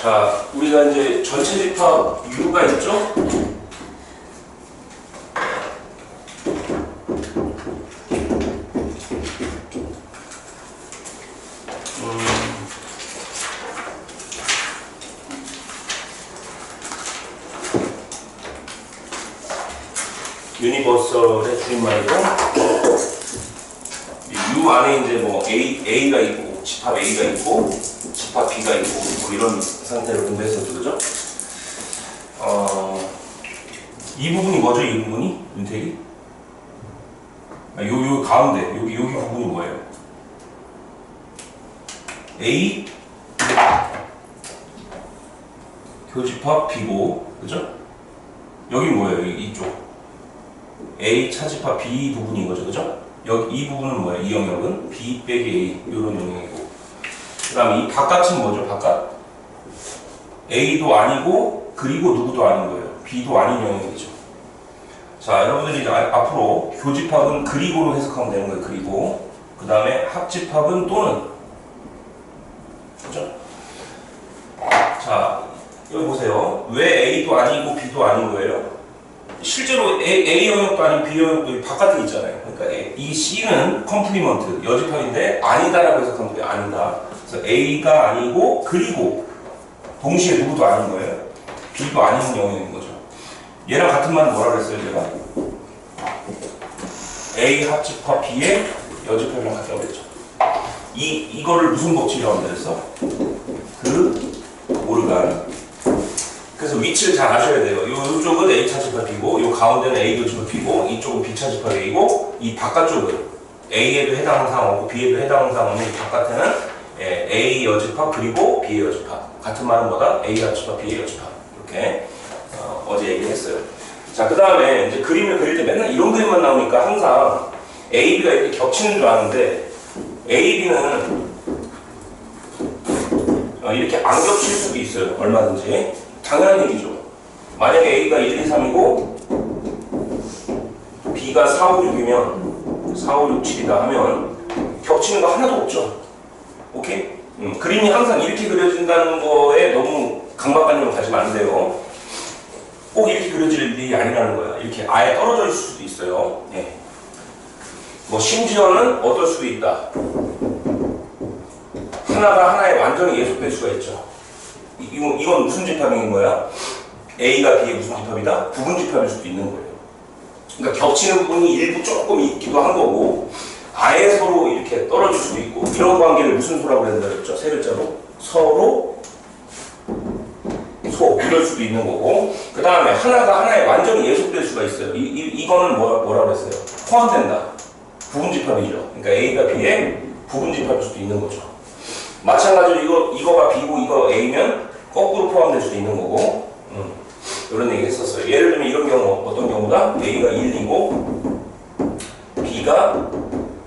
자, 우리가 이제 전체 집합 U가 있죠? 유니버설의 줄임말이고, U 안에 이제 뭐 A가 있고, 집합 A가 있고, 집합 B가 있고, 뭐 이런 상태를 공부했었죠, 그죠? 이 부분이 뭐죠, 이 부분이? 윤택이? 요 가운데, 여기 부분이 뭐예요? A, 교집합 B고, 그죠? 여기 뭐예요, 이쪽? A 차집합 B 부분인 거죠, 그죠? 여기 이 부분은 뭐예요? 이 영역은 B 빼기 A 이런 영역이고, 그 다음에 이 바깥은 뭐죠? 바깥 A도 아니고 그리고 누구도 아닌 거예요. B도 아닌 영역이죠. 자, 여러분들이 이제 앞으로 교집합은 그리고로 해석하면 되는 거예요. 그리고 그 다음에 합집합은 또는, 그죠? 자, 여기 보세요. 왜 A도 아니고 B도 아닌 거예요? 실제로 A 영역도 아니고 B 영역도 바깥에 있잖아요. 그러니까 이 C는 컴플리먼트, 여집합인데 아니다라고 해석하면 돼요. 아니다. 그래서 A가 아니고 그리고 동시에 누구도 아닌 거예요. B도 아닌 영역인 거죠. 얘랑 같은 말은 뭐라 그랬어요, 제가? A 합집합 B의 여집합이랑 같다고 그랬죠. 이거를 무슨 법칙이라고 그랬어? 그 오르간. 그래서 위치를 잘 아셔야 돼요. 이쪽은 A 차집합 B고, 이 가운데는 A 교집합 B고, 이쪽은 B 차집합 A고, 이 바깥쪽은 A에도 해당하는 상황 없고 B에도 해당하는 상황 없는 이 바깥에는 A 여집합 그리고 B의 여집합. 같은 말은 뭐다? A 여집합 B의 여집합. 이렇게 어제 얘기했어요. 자, 그 다음에 이제 그림을 그릴 때 맨날 이런 그림만 나오니까 항상 A, B가 이렇게 겹치는 줄 아는데, A, B는 이렇게 안 겹칠 수도 있어요. 얼마든지. 당연한 얘기죠. 만약에 A가 1, 2, 3이고 B가 4, 5, 6이면 4, 5, 6, 7이다 하면 겹치는 거 하나도 없죠. 오케이? 그림이 항상 이렇게 그려진다는 거에 너무 강박관념을 가지면 안 돼요. 꼭 이렇게 그려질 일이 아니라는 거야. 이렇게 아예 떨어져 있을 수도 있어요. 예. 뭐 심지어는 어떨 수도 있다. 하나가 하나에 완전히 예속될 수가 있죠. 이건 무슨 집합인 거야? A가 B의 무슨 집합이다? 부분 집합일 수도 있는 거예요. 그러니까 겹치는 부분이 일부 조금 있기도 한 거고, 아예 서로 이렇게 떨어질 수도 있고, 이런 관계를 무슨 소라고 한다 그랬죠? 세 글자로 서로 소 이럴 수도 있는 거고, 그 다음에 하나가 하나에 완전히 예속될 수가 있어요. 이거는 뭐라고 했어요? 포함된다. 부분 집합이죠. 그러니까 A가 B의 부분 집합일 수도 있는 거죠. 마찬가지로 이거가 B고 이거 A면 거꾸로 포함될 수도 있는 거고, 이런 얘기 했었어요. 예를 들면 이런 경우, 어떤 경우다? A가 1, 2고 B가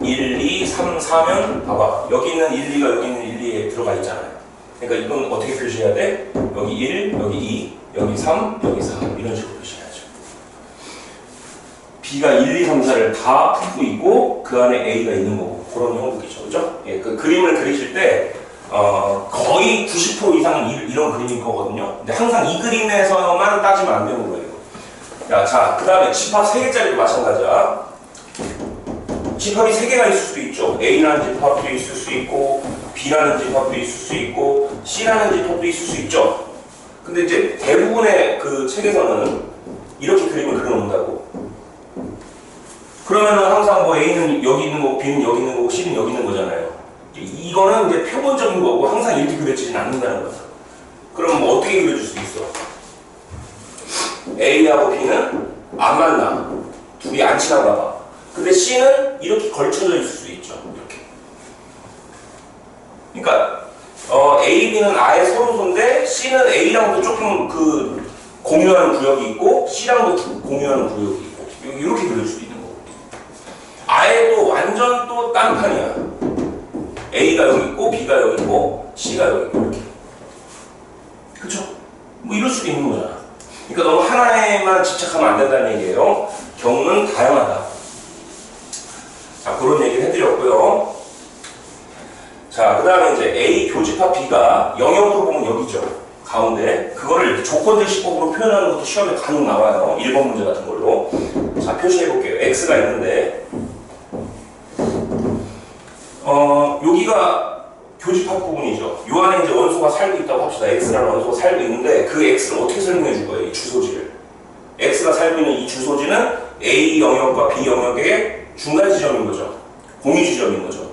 1, 2, 3, 4면 봐봐. 여기 있는 1, 2가 여기 있는 1, 2에 들어가 있잖아요. 그러니까 이건 어떻게 표시해야 돼? 여기 1, 여기 2, 여기 3, 여기 4 이런 식으로 표시해야죠. B가 1, 2, 3, 4를 다 품고 있고 그 안에 A가 있는 거고, 그런 형국이죠. 그죠? 예, 그 그림을 그리실 때 거의 90% 이상은 이런 그림일 거거든요. 근데 항상 이 그림에서만 따지면 안 되는 거예요. 자, 그 다음에 집합 3개짜리도 마찬가지야. 집합이 3개가 있을 수도 있죠. A라는 집합도 있을 수 있고, B라는 집합도 있을 수 있고, C라는 집합도 있을 수 있죠. 근데 이제 대부분의 그 책에서는 이렇게 그림을 그려놓는다고. 그러면은 항상 뭐 A는 여기 있는 거고, B는 여기 있는 거고, C는 여기 있는 거잖아요. 이거는 이제 표본적인 거고 항상 이렇게 그려지진 않는다는 거죠. 그럼 뭐 어떻게 그려줄 수 있어? A하고 B는 안 만나. 둘이 안 친한가 봐. 근데 C는 이렇게 걸쳐져 있을 수 있죠. 이렇게. 그러니까 A, B는 아예 서로소인데 C는 A랑도 조금 그 공유하는 구역이 있고 C랑도 공유하는 구역이 있고, 이렇게 그릴 수도 있는 거고. 아예 또 완전 또 딴판이야. A가 여기 있고, B가 여기 있고, C가 여기 있고, 이렇게. 그쵸? 뭐 이럴 수도 있는 거잖아. 그러니까 너무 하나에만 집착하면 안 된다는 얘기예요. 경우는 다양하다. 자, 그런 얘기를 해드렸고요. 자, 그 다음에 이제 A 교집합 B가 영역으로 보면 여기죠. 가운데 그거를 이렇게 조건제시법으로 표현하는 것도 시험에 간혹 나와요. 1번 문제 같은 걸로. 자, 표시해 볼게요. x가 있는데 여기가 교집합 부분이죠. 요 안에 이제 원소가 살고 있다고 합시다. x라는 원소가 살고 있는데 그 x를 어떻게 설명해 줄 거예요? 이 주소지를. x가 살고 있는 이 주소지는 A 영역과 B 영역의 중간 지점인 거죠. 공유 지점인 거죠.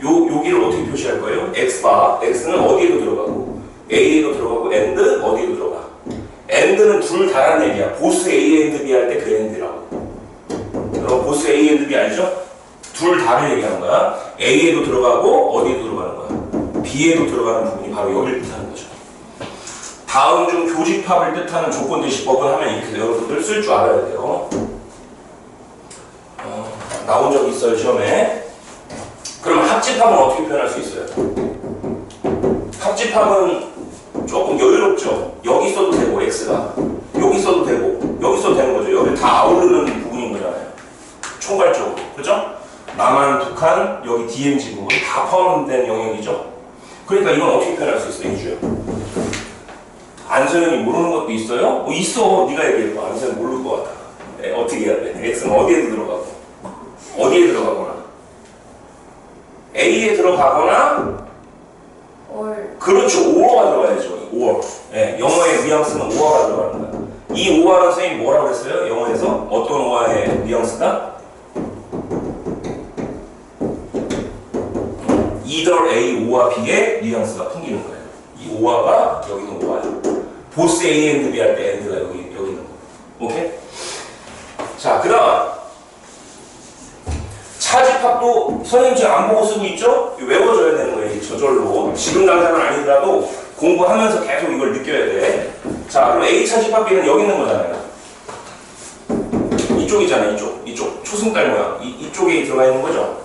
여기를 어떻게 표시할 거예요? x바, x는 어디에도 들어가고 A에도 들어가고 and 어디에도 들어가. and는 둘 다라는 얘기야. 보스 A and B 할 때 그 and라고. 여러분 보스 A and B 알죠? 둘 다를 얘기하는 거야. A에도 들어가고 어디에도 들어가는 거야. B에도 들어가는 부분이 바로 여기를 뜻하는 거죠. 다음 중 교집합을 뜻하는 조건제시법을 하면 이렇게 여러분들 쓸 줄 알아야 돼요. 나온 적 있어요 시험에. 그럼 합집합은 어떻게 표현할 수 있어요? 합집합은 조금 여유롭죠. 여기 써도 되고 x가 여기 써도 되고 여기 써도 되는 거죠. 여기 다 아우르는 부분인 거잖아요. 총괄적으로. 그죠? 남한, 북한, 여기 DMZ 부분 다 포함된 영역이죠. 그러니까 이건 어떻게 표현할 수 있어요? 이주요. 안서영이 모르는 것도 있어요? 있어. 네가 얘기해봐. 안서영 모를 것 같아. 네, 어떻게 해야 돼? x는 어디에도 들어가고 어디에 들어가거나 A에 들어가거나 그렇죠. 오어가 들어가야죠. 오어. 네, 영어의 뉘앙스는 오어가 들어가는 거야. 이 오어는 선생님이 뭐라고 했어요? 영어에서 어떤 오어의 뉘앙스다? either A, O와 B의 뉘앙스가 풍기는 거예요. 이 오어가 여기는 오어예요. 보스 A and B 할 때 and가 여기 있는 거. 오케이? 자, 그 다음 차집합도 선생님 지금 안 보고 쓰고 있죠? 외워줘야 되는 거예요. 저절로. 지금 당장은 아니더라도 공부하면서 계속 이걸 느껴야 돼. 자, 그럼 A 차집합 B는 여기 있는 거잖아요. 이쪽이잖아요. 이쪽. 초승달 모양. 이쪽에 들어가 있는 거죠.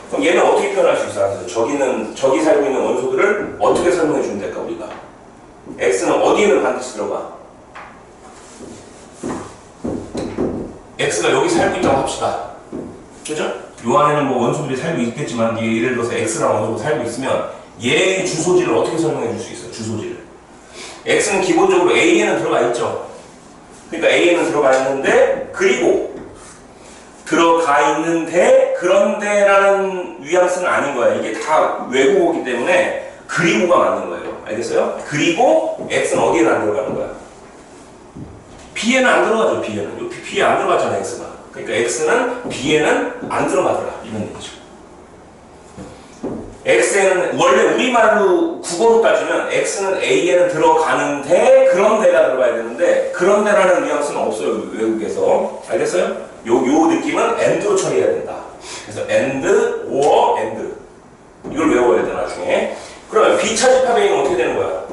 그럼 얘는 어떻게 표현할 수 있어요? 저기 살고 있는 원소들을 어떻게 설명해 주면 될까, 우리가? X는 어디에는 반드시 들어가? X가 여기 살고 있다고 합시다. 그죠? 요 안에는 뭐 원소들이 살고 있겠지만, 예를 들어서 X라는 원소가 살고 있으면, 얘의 주소지를 어떻게 설명해 줄 수 있어요? 주소지를. X는 기본적으로 A에는 들어가 있죠. 그러니까 A에는 들어가 있는데, 그리고, 들어가 있는데, 그런데라는 뉘앙스는 아닌 거야. 이게 다 외국어이기 때문에, 그리고가 맞는 거예요. 알겠어요? 그리고, X는 어디에는 안 들어가는 거야? B에는 안 들어가죠, B에는. B에 안 들어갔잖아, X가. 그러니까 X는 B에는 안 들어가더라. 이런 얘기죠. X에는, 원래 우리말로 국어로 따지면 X는 A에는 들어가는데, 그런데가 들어가야 되는데, 그런데라는 뉘앙스는 없어요, 외국에서. 알겠어요? 요 느낌은 and로 처리해야 된다. 그래서 and, or, and. 이걸 외워야 돼, 나중에. 그러면 B 차집합의 A는 어떻게 되는 거야?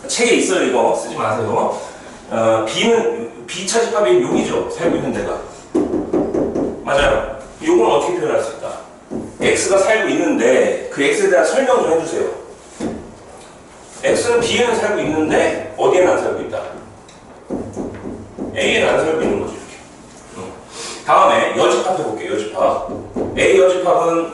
책에 있어요, 이거. 쓰지 마세요. B 차집합의 용이죠. 살고 있는 데가. 맞아요. 요건 어떻게 표현할 수 있다? X가 살고 있는데 그 X에 대한 설명 좀 해주세요. X는 B에는 살고 있는데 어디에는 안 살고 있다? A에는 안 살고 있는 거죠. 이렇게. 다음에 여집합 해볼게요. 여집합. A 여집합은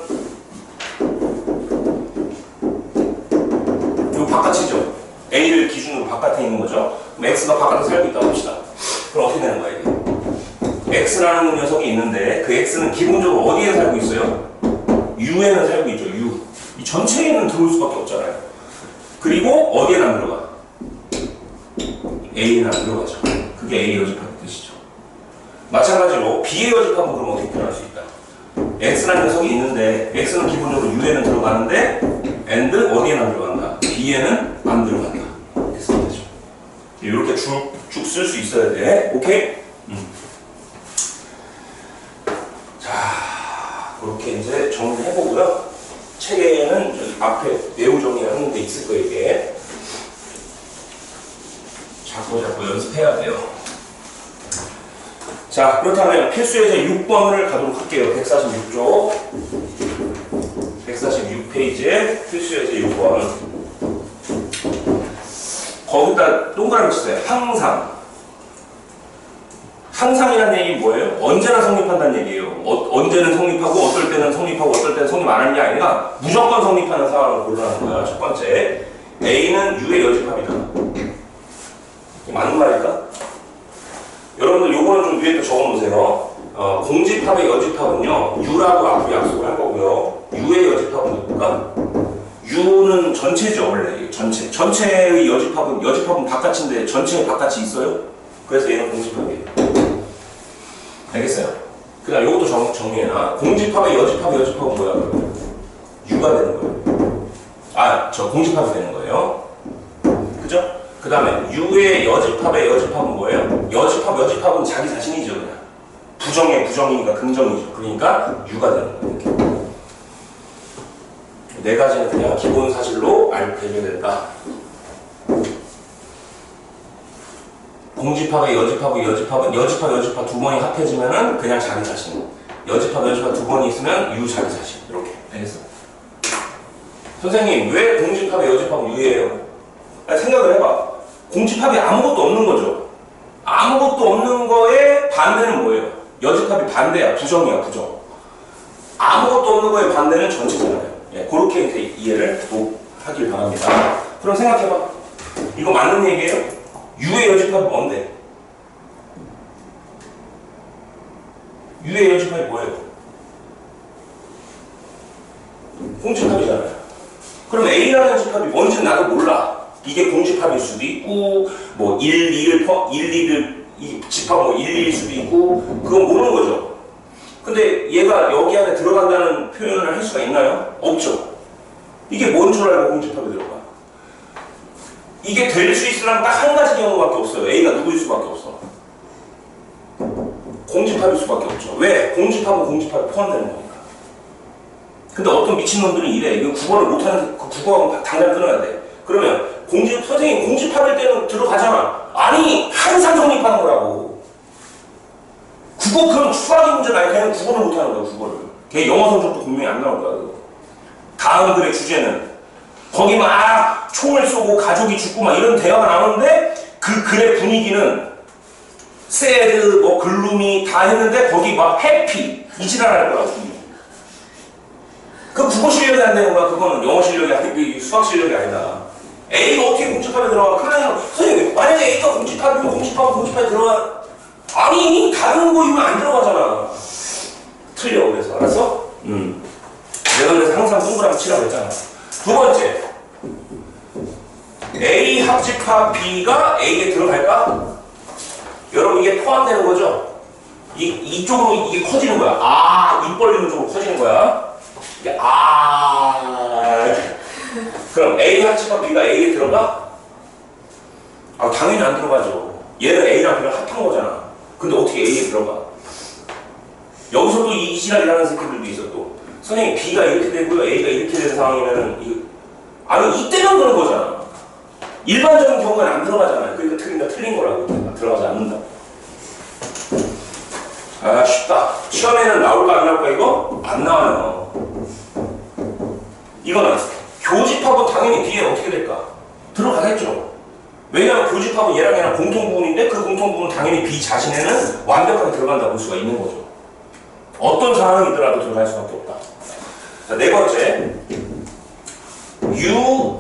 요 바깥이죠. A를 기준으로 바깥에 있는 거죠. 그럼 X가 바깥에 살고 있다고 합시다. 그럼 어떻게 되는 거야 이게? X라는 녀석이 있는데 그 X는 기본적으로 어디에 살고 있어요? U에는 살고 있죠. U. 이 전체에는 들어올 수밖에 없잖아요. 그리고 어디에는 안 들어가? A에는 안 들어가죠. 그게 A 여집합의 뜻이죠. 마찬가지로 B의 여집합은 그럼 어떻게 표현할 수 있다? X라는 녀석이 있는데 X는 기본적으로 U에는 들어가는데 and 어디에는 안 들어간다? B에는 안 들어간다. 이렇게 쓰면 되죠. 이렇게 쭉 쓸 수 있어야 돼. 오케이? 자, 그렇게 이제 정리해보고요. 책에는 여기 앞에 내용 정리하는 데 있을 거예요, 이게. 자꾸 연습해야 돼요. 자, 그렇다면 필수예제 6번을 가도록 할게요. 146쪽. 146페이지에 필수예제 6번. 거기다 동그라미 치세요. 항상. 항상이라는 얘기 뭐예요? 언제나 성립한다는 얘기예요. 언제는 성립하고 어떨 때는 성립하고 어떨 때는 성립 안 하는 게 아니라 무조건 성립하는 상황을 고르라는 거야. 첫 번째. A는 U의 여집합이다. 이게 맞는 말일까? 여러분들 요거는 좀 위에 또 적어놓으세요. 공집합의 여집합은요, U라고 앞으로 약속을 할 거고요. U의 여집합은 누굴까? U는 전체죠, 원래. 전체. 전체의 여집합은 바깥인데 전체의 바깥이 있어요? 그래서 얘는 공집합이에요. 알겠어요? 그 다음 요것도 정리해놔. 공집합의 여집합은 뭐야? U가 되는 거예요. 공집합이 되는 거예요. 그죠? 그 다음에 U의 여집합의 여집합은 뭐예요? 여집합은 자기 자신이죠, 그냥. 부정이니까 긍정이죠. 그러니까 U가 되는 거예요. 이렇게. 네 가지는 그냥 기본 사실로 알고 계셔야 된다. 공집합의 여집합은 여집합 두 번이 합해지면은 그냥 자기 자신. 여집합 두 번이 있으면 U 자기 자신. 이렇게. 알겠어? 선생님, 왜 공집합의 여집합은 U예요? 생각을 해봐. 공집합이 아무것도 없는 거죠. 아무것도 없는 거에 반대는 뭐예요? 여집합이 반대야. 부정이야, 부정. 아무것도 없는 거에 반대는 전체잖아요. 예, 그렇게 이제 이해를 하길 바랍니다. 그럼 생각해봐. 이거 맞는 얘기예요? U의 여집합이 뭔데? U의 여집합이 뭐예요? 공집합이잖아요. 그럼 A라는 여집합이 뭔지는 나도 몰라. 이게 공집합일 수도 있고, 뭐 1, 2를 집합 뭐 1, 2일 수도 있고, 그건 모르는 거죠. 근데 얘가 여기 안에 들어간다는 표현을 할 수가 있나요? 없죠. 이게 뭔 줄 알고 공집합에 들어가? 이게 될 수 있으려면 딱 한 가지 경우밖에 없어요. A가 누구일 수밖에 없어. 공집합일 수밖에 없죠. 왜? 공집합은 공집합에 포함되는 거니까. 근데 어떤 미친놈들은 이래. 이거 국어를 못하는, 그 국어하고 당장 끊어야 돼. 그러면 선생님 공집합일 때는 들어가잖아. 아니, 항상 성립하는 거라고. 국어 그럼 수학이 문제가 아니라 그냥 국어를 못하는 거야, 국어를. 걔 영어 성적도 분명히 안 나올 거야, 그거. 다음 글의 주제는 거기 막 총을 쏘고 가족이 죽고 막 이런 대화가 나오는데 그 글의 분위기는 새드, 뭐 글루미 다 했는데 거기 막 해피 이 지랄할 거라고. 그 국어 실력이 안 되는 거야. 그거는 영어 실력이 아니고 수학 실력이 아니다. A가 어떻게 공집합에 들어가? 그러면 선생님 만약에 A가 공집합이면 공집합에 들어가. 아니 다른 거이면 안 들어가잖아. 틀려. 그래서 알았어? 내가 그래서 항상 동그라미 치라고 했잖아. 두 번째, A 합집합 B가 A에 들어갈까? 여러분 이게 포함되는 거죠? 이쪽으로 이게 커지는 거야. 입 벌리는 쪽으로 커지는 거야. 이게 그럼 A 합집합 B가 A에 들어가? 당연히 안 들어가죠. 얘는 A랑 B랑 합한 거잖아. 근데 어떻게 A에 들어가? 여기서도 이 지랄이라는 새끼들도 있어 또. 선생님 B가 이렇게 되고요, A가 이렇게 되는 상황이면은 이때는 그런 거잖아. 일반적인 경우는 안 들어가잖아요. 그러니까 틀린 거라고. 들어가지 않는다. 쉽다. 시험에는 나올까 안 나올까 이거? 안 나와요. 이거는 교집합은 당연히 B에 어떻게 될까? 들어가겠죠. 왜냐하면 교집합은 얘랑 공통부분인데 그 공통부분은 당연히 B 자신에는 완벽하게 들어간다 볼 수가 있는 거죠. 어떤 상황이더라도 들어갈 수밖에 없다. 자, 네 번째, U,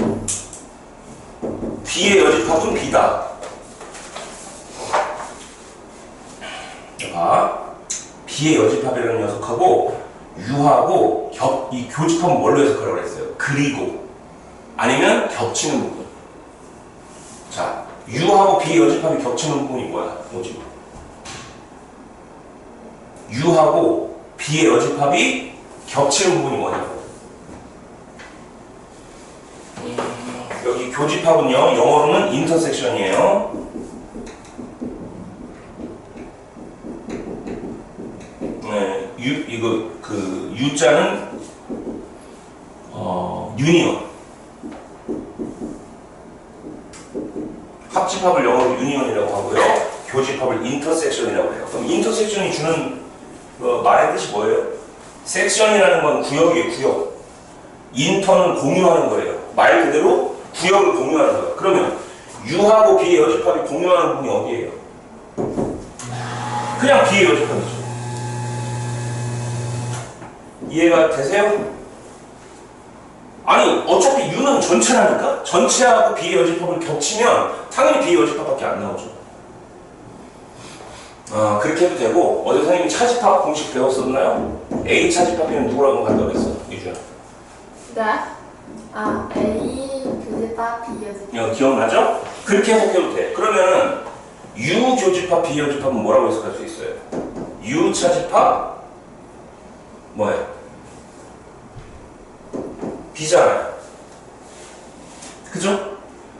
B의 여집합은 B다. B의 여집합이라는 녀석하고 U하고 이 교집합은 뭘로 해석하라고 했어요? 그리고 아니면 겹치는 부분. 자, U하고 B의 여집합이 겹치는 부분이 뭐지? U하고 B의 여집합이 겹치는 부분이 뭐냐고. 여기 교집합은요, 영어로는 인터섹션이에요. 네, U자는 유니온. 합집합을 영어로 유니온이라고 하고요. 교집합을 인터섹션이라고 해요. 그럼 인터섹션이 주는 말의 뜻이 뭐예요? 섹션이라는 건 구역이에요, 구역. 인터는 공유하는 거예요. 말 그대로 구역을 공유하는 거예요. 그러면 U하고 B의 여집합이 공유하는 부분이 어디예요? 그냥 B의 여집합이죠. 이해가 되세요? 아니 어차피 U는 전체라니까? 전체하고 B의 여집합을 겹치면 당연히 B의 여집합밖에 안 나오죠. 그렇게 해도 되고 어제 선생님이 차집합 공식 배웠었나요? A 차집합이면 누구라고 간다고 했어? 유주야. 네? A 교집합, B 교집합. 기억나죠? 그렇게 해석해도 돼. 그러면은 U 교집합, B 교집합은 뭐라고 해석할 수 있어요? U 차집합 뭐예요? B잖아요. 그죠?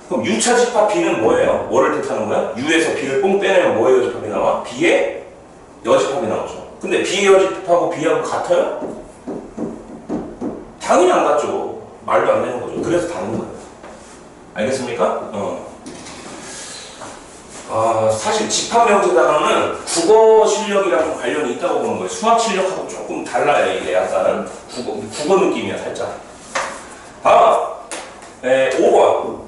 그럼 U 차집합 B는 뭐예요? 뭐를 뜻하는 거야? U에서 B를 뽕 빼내면 뭐의 여집합이 나와? B의 여집합이 나오죠. 근데 B의 여집합하고 B하고 같아요? 당연히 안 같죠. 말도 안 되는 거죠. 그래서 다른 거예요. 알겠습니까? 사실 집합명제 단어는 국어 실력이랑 관련이 있다고 보는 거예요. 수학 실력하고 조금 달라요. 이게 약간 국어 느낌이야 살짝. 다음 5번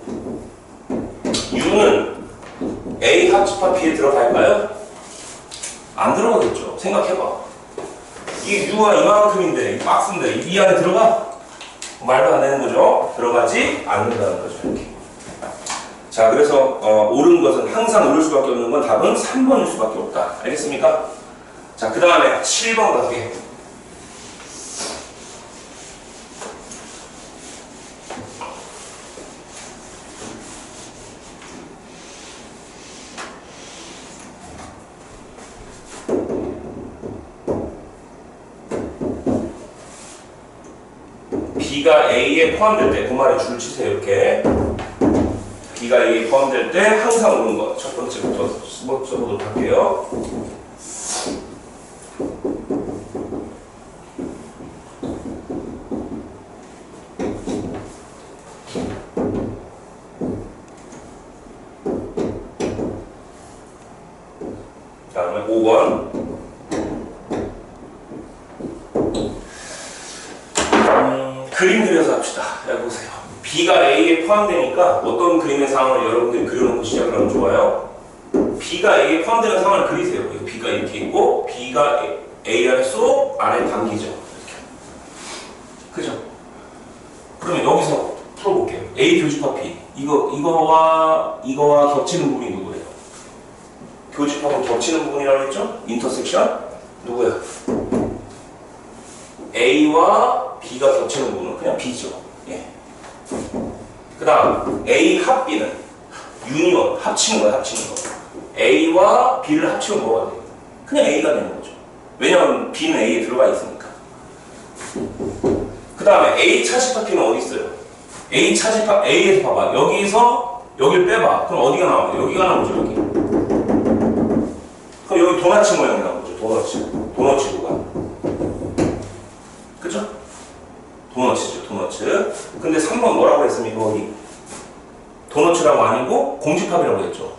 U는 A 합집합 B에 들어갈까요? 안 들어가겠죠. 생각해봐. 이 U가 이만큼인데 이 박스인데 이 안에 들어가? 말도 안 되는 거죠. 들어가지 않는다는 거죠. 이렇게. 자, 그래서 옳은 것은 항상 옳을 수밖에 없는 건 답은 3번일 수밖에 없다. 알겠습니까? 자, 그 다음에 7번 갈게. B가 A에 포함될 때, 그 말에 줄을 치세요. 이렇게. B가 A에 포함될 때 항상 오는 것. 첫 번째부터 써보도록 할게요. 그 다음에 5번. 그림 그려서 합시다. 여기 보세요. B가 A에 포함되니까 어떤 그림의 상황을 여러분들이 그려놓고 시작을 하면 좋아요? B가 A에 포함되는 상황을 그리세요. 여기 B가 이렇게 있고 B가 A 안에 쏙 안에 담기죠. 이렇게. 그죠? 그러면 여기서 풀어볼게요. A 교집합 B. 이거와 겹치는 부분이 누구예요? 교집합은 겹치는 부분이라고 했죠? 인터섹션? 누구야? A와 B가 겹치는 부분은 그냥 B죠. 예. 그 다음 A 합 B는 유니온, 합치는 거야. 합치는 거. A와 B를 합치면 뭐가 돼요? 그냥 A가 되는 거죠. 왜냐하면 B는 A에 들어가 있으니까. 그 다음에 A 차집합 B는 어디 있어요? A 차집합 A에서 봐봐. 여기서 여기를 빼봐. 그럼 어디가 나와요? 여기가 나오죠. 여기. 그럼 여기 도너츠 모양이 나오죠. 도너츠 구간. 그죠? 도너츠죠. 도너츠. 근데 3번 뭐라고 했습니까? 거기 도너츠라고 아니고 공집합이라고 했죠.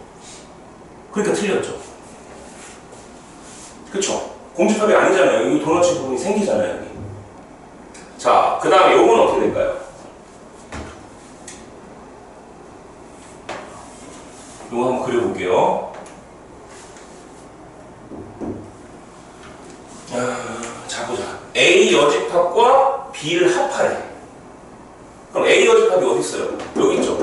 그러니까 틀렸죠. 그쵸? 공집합이 아니잖아요. 여기 도너츠 부분이 생기잖아요. 여기. 자, 그 다음에 요건 어떻게 될까요? 요거 한번 그려볼게요. 자, 보자. A 여집합과 B를 합하래. 그럼 A 여집합이 어디 있어요? 여기 있죠.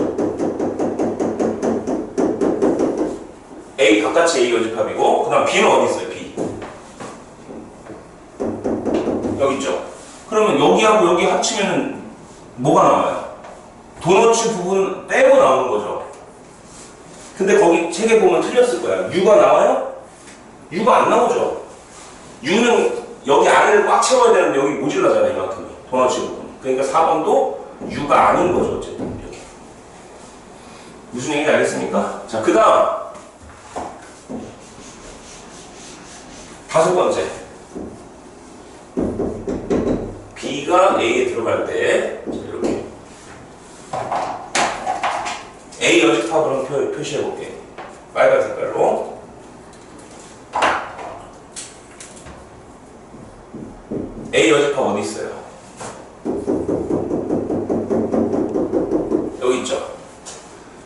A 바깥이 A 여집합이고, 그 다음 B는 어디 있어요? B. 여기 있죠. 그러면 여기하고 여기 합치면 뭐가 나와요? 도너츠 부분 빼고 나오는 거죠. 근데 거기 책에 보면 틀렸을 거야. U가 나와요? U가 안 나오죠. U는 여기 안을 꽉 채워야 되는데 여기 모질라잖아요. 이만큼이. 도너츠 부분. 그러니까 4번도 U가 아닌 거죠. 어쨌든 이렇게. 무슨 얘기인지 알겠습니까? 자, 그 다음 5번째. B가 A에 들어갈 때 이렇게 A 여집합으로 표시해 볼게요. 빨간 색깔로. A 여집합 어디 있어요? 여기 있죠.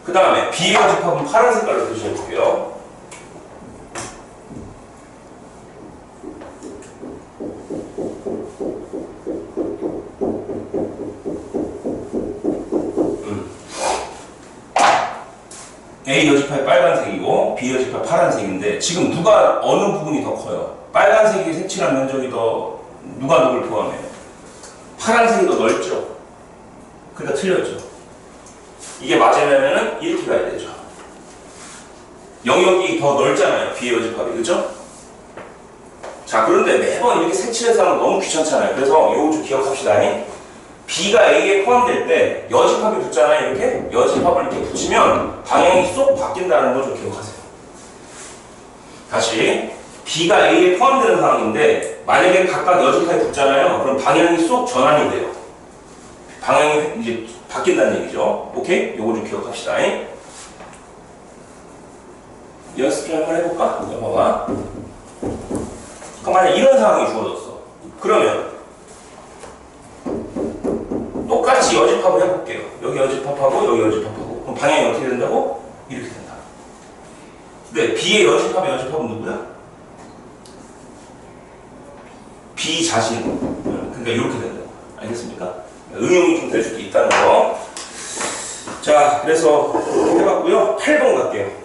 그 다음에 B 여집합은 파란 색깔로 표시해 볼게요. A 여집합이 빨간색이고 B 여집합 파란색인데 지금 누가 어느 부분이 더 커요? 빨간색이 색칠한 면적이 더 누가 누굴 포함해요? 파란색이 더 넓죠? 그러니까 틀렸죠. 이게 맞으려면은 이렇게 가야 되죠. 영역이 더 넓잖아요. B 여집합이. 그죠? 자, 그런데 매번 이렇게 색칠해서 하면 너무 귀찮잖아요. 그래서 요거 좀 기억합시다. B가 A에 포함될 때 여집합이 붙잖아요. 이렇게 여집합을 이렇게 붙이면 방향이 쏙 바뀐다는 걸 좀 기억하세요. 다시 B가 A에 포함되는 상황인데 만약에 각각 여집합이 붙잖아요. 그럼 방향이 쏙 전환이 돼요. 방향이 이제 바뀐다는 얘기죠. 오케이? 요거 좀 기억합시다. 연습 좀 한번 해볼까? 봐봐. 그럼 만약 이런 상황이 주어졌어. 그러면 똑같이 여집합을 해볼게요. 여기 여집합하고 여기 여집합하고. 그럼 방향이 어떻게 된다고? 이렇게 된다. 근데 B의 여집합의 여집합은 누구야? B 자신. 그러니까 이렇게 된다. 알겠습니까? 응용이 좀 될 수도 있다는 거. 자, 그래서 해봤고요. 8번 갈게요.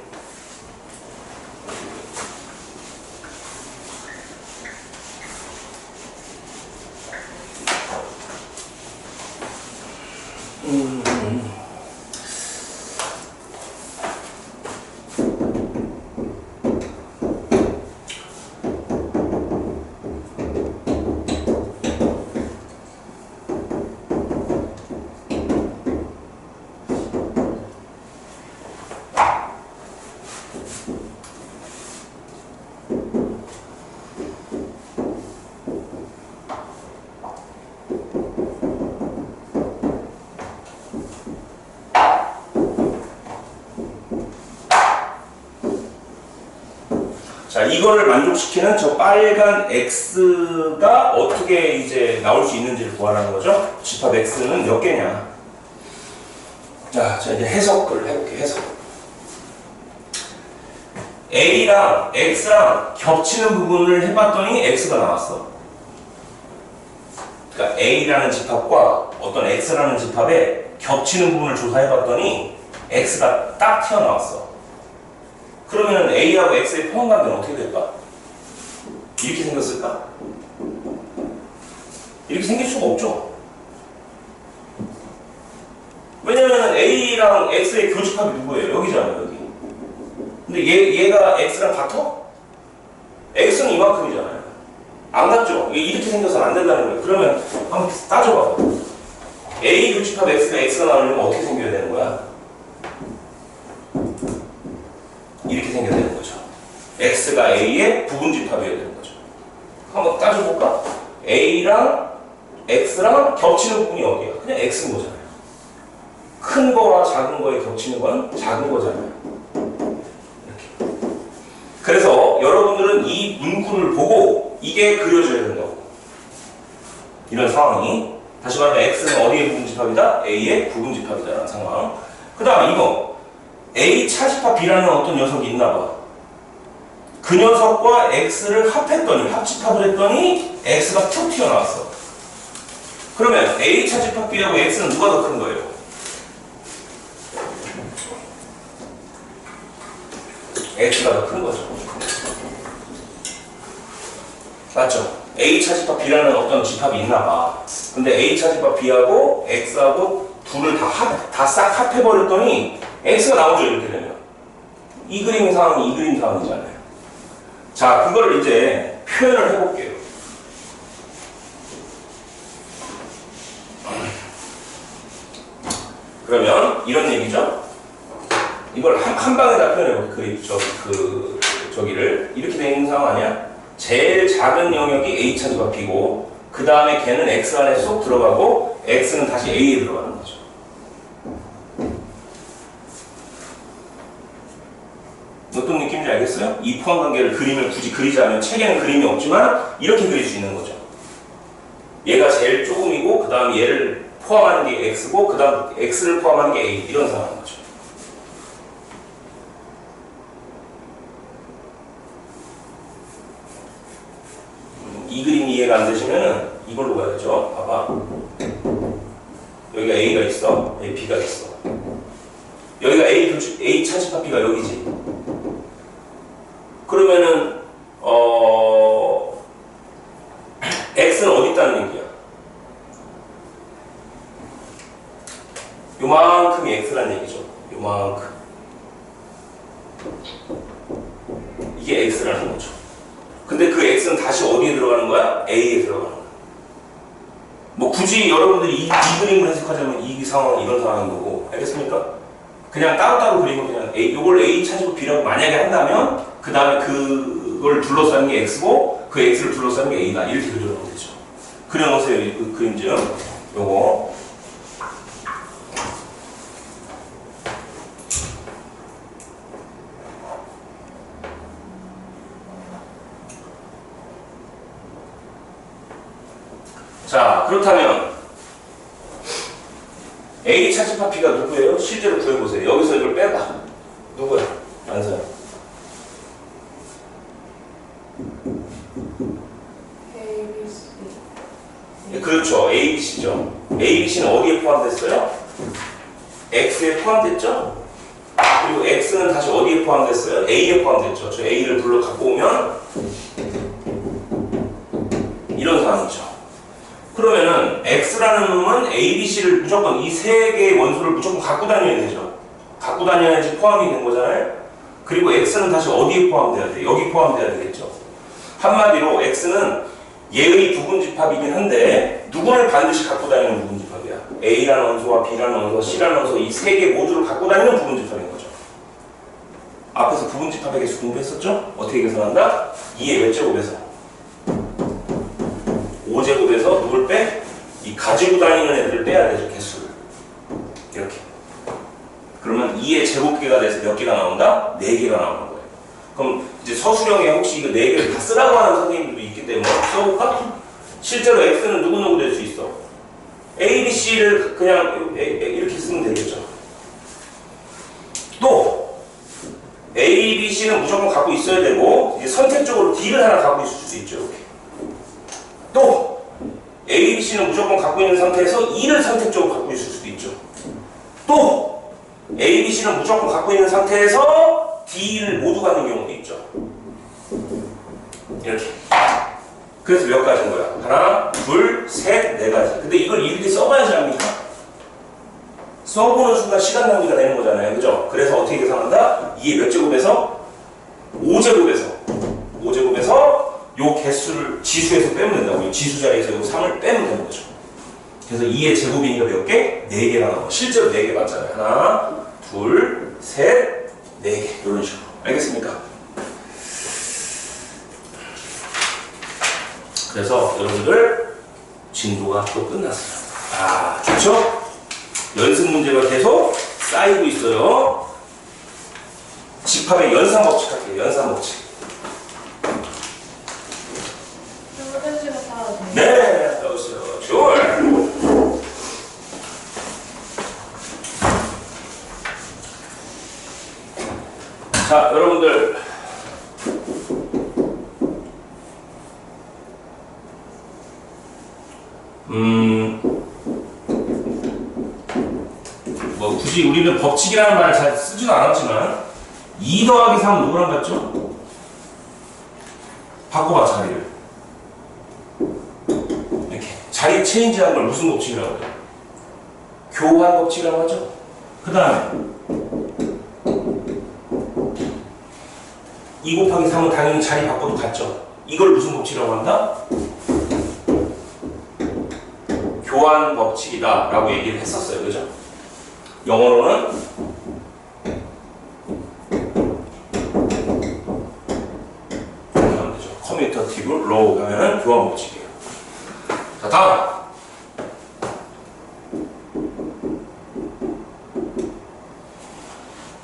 자, 이거를 만족시키는 저 빨간 X가 어떻게 이제 나올 수 있는지를 구하라는 거죠. 집합 X는 몇 개냐. 자, 이제 해석을 해볼게요. 해석. A랑 X랑 겹치는 부분을 해봤더니 X가 나왔어. 그러니까 A라는 집합과 어떤 X라는 집합에 겹치는 부분을 조사해봤더니 X가 딱 튀어나왔어. 그러면 A하고 X의 포함관계는 어떻게 될까? 이렇게 생겼을까? 이렇게 생길 수가 없죠. 왜냐면 A랑 X의 교집합이 누구예요? 여기잖아요, 여기. 근데 얘가 X랑 같아? X는 이만큼이잖아요. 안 같죠? 이렇게 생겨서는 안 된다는 거예요. 그러면 한번 따져봐. A 교집합 X가 나오려면 어떻게 생겨야 되는 거야? 이렇게 생겨야 되는 거죠. X가 A의 부분집합이어야 되는 거죠. 한번 따져볼까? A랑 X랑 겹치는 부분이 어디야? 그냥 X인 거잖아요. 큰 거와 작은 거에 겹치는 건 작은 거잖아요. 이렇게. 그래서 여러분들은 이 문구를 보고 이게 그려져야 된다고. 이런 상황이. 다시 말하면 X는 어디의 부분집합이다? A의 부분집합이다라는 상황. 그 다음 이거. A 차집합 B라는 어떤 녀석이 있나봐. 그 녀석과 X를 합했더니, 합집합을 했더니 X가 툭 튀어나왔어. 그러면 A 차집합 B하고 X는 누가 더 큰 거예요? X가 더 큰 거죠. 맞죠? A 차집합 B라는 어떤 집합이 있나봐. 근데 A 차집합 B하고 X하고 둘을 다 싹 합해버렸더니 X가 나오죠, 이렇게 되면. 이 그림 상황이 이 그림 상황이잖아요. 자, 그걸 이제 표현을 해볼게요. 그러면 이런 얘기죠. 이걸 한 방에 다 표현해볼게요. 저기를. 이렇게 돼 있는 상황 아니야? 제일 작은 영역이 A 차집합 B고, 그 다음에 걔는 X 안에 쏙 들어가고, X는 다시 A에 들어가는 거죠. 어떤 느낌인지 알겠어요? 이 포함관계를 그림을 굳이 그리자면 책에는 그림이 없지만 이렇게 그릴 수 있는 거죠. 얘가 제일 조금이고 그 다음 얘를 포함하는 게 X고 그 다음 X를 포함하는 게 A 이런 상황인 거죠. 이 그림이 이해가 안 되시면은 이걸로 가야죠. 봐봐. 여기가 A가 있어. 여기 B가 있어. 여기가 A 차집합 B가 여기지. 그러면은 X는 어디 있다는 얘기야? 요만큼이 X라는 얘기죠. 요만큼. 이게 X라는 거죠. 근데 그 X는 다시 어디에 들어가는 거야? A에 들어가는 거야. 뭐 굳이 여러분들이 이 그림을 해석하자면 이 상황은 이런 상황인 거고, 알겠습니까? 그냥 따로따로 그리면 그냥 요걸 A 차지고 B라고 만약에 한다면 그 다음에 그걸 둘러싸는 게 X고 그 X를 둘러싸는 게 A다. 이렇게 그려놓으면 되죠. 그려놓으세요. 그 그림지요. 요거. 자, 그렇다면 A 차집합 B가 누구예요? 실제로 구해보세요. 여기서 이걸 빼봐. 누구야? 안서요. ABC. 그렇죠. ABC죠. ABC는 어디에 포함됐어요? X에 포함됐죠? 그리고 X는 다시 어디에 포함됐어요? A에 포함됐죠. 저 A를 불러 갖고 오면 이런 상황이죠. 그러면은 X라는 놈은 A, B, C를 무조건 이 세 개의 원소를 무조건 갖고 다녀야 되죠. 갖고 다녀야지 포함이 된 거잖아요. 그리고 X는 다시 어디에 포함돼야 돼? 여기 포함돼야 되겠죠. 한마디로 X는 얘의 부분집합이긴 한데 누구를 반드시 갖고 다니는 부분집합이야? A라는 원소와 B라는 원소, C라는 원소 이 세 개 모두를 갖고 다니는 부분집합인 거죠. 앞에서 부분집합의 개수 공부했었죠? 어떻게 계산한다? 2의 몇 제곱에서? 5제곱에서 누굴 빼? 이 가지고 다니는 애들을 빼야 되죠, 개수를. 이렇게. 그러면 2의 제곱개가 돼서 몇 개가 나온다? 4개가 나오는 거예요. 그럼 이제 서술형에 혹시 이거 4개를 다 쓰라고 하는 선생님들도 있기 때문에 써볼까? 실제로 X는 누구누구 될 수 있어? A, B, C를 그냥 이렇게 쓰면 되겠죠. 또 A, B, C는 무조건 갖고 있어야 되고 이제 선택적으로 D를 하나 갖고 있을 수 있죠. 이렇게. 또 A, B, C는 무조건 갖고 있는 상태에서 E를 선택적으로 갖고 있을 수도 있죠. 또 A, B, C는 무조건 갖고 있는 상태에서 D를 모두 갖는 경우도 있죠. 이렇게. 그래서 몇 가지인 거야? 하나, 둘, 셋, 네 가지. 근데 이걸 이렇게 써봐야지 합니까? 써보는 순간 시간 낭비가 되는 거잖아요. 그죠? 그래서 어떻게 계산한다? 2의 몇 제곱에서? 5제곱에서 요 개수를 지수에서 빼면 된다고. 요 지수 자리에서 요 3을 빼면 되는 거죠. 그래서 2의 제곱이니까 몇 개? 4개가 나와. 실제로 4개 맞잖아요. 하나, 둘, 셋, 4개. 이런 식으로. 알겠습니까? 그래서 여러분들 진도가 또 끝났어요. 아, 좋죠? 연습 문제가 계속 쌓이고 있어요. 집합의 연산 법칙 할게요. 연산 법칙. 네, 넣으세요. 좋아요. 자, 여러분들. 뭐 굳이 우리는 법칙이라는 말을 잘 쓰지도 않았지만 2 더하기 3은 누구랑 같죠? 바꿔봐 자리를. 이렇게 자리 체인지한 걸 무슨 법칙이라고 해요? 교환 법칙이라고 하죠. 그 다음에 2 곱하기 3은 당연히 자리 바꿔도 같죠. 이걸 무슨 법칙이라고 한다? 교환 법칙이다 라고 얘기를 했었어요. 그죠? 영어로는 하면 되죠. 커뮤니터티브 로우 하면은 교환 법칙이에요. 자, 다음.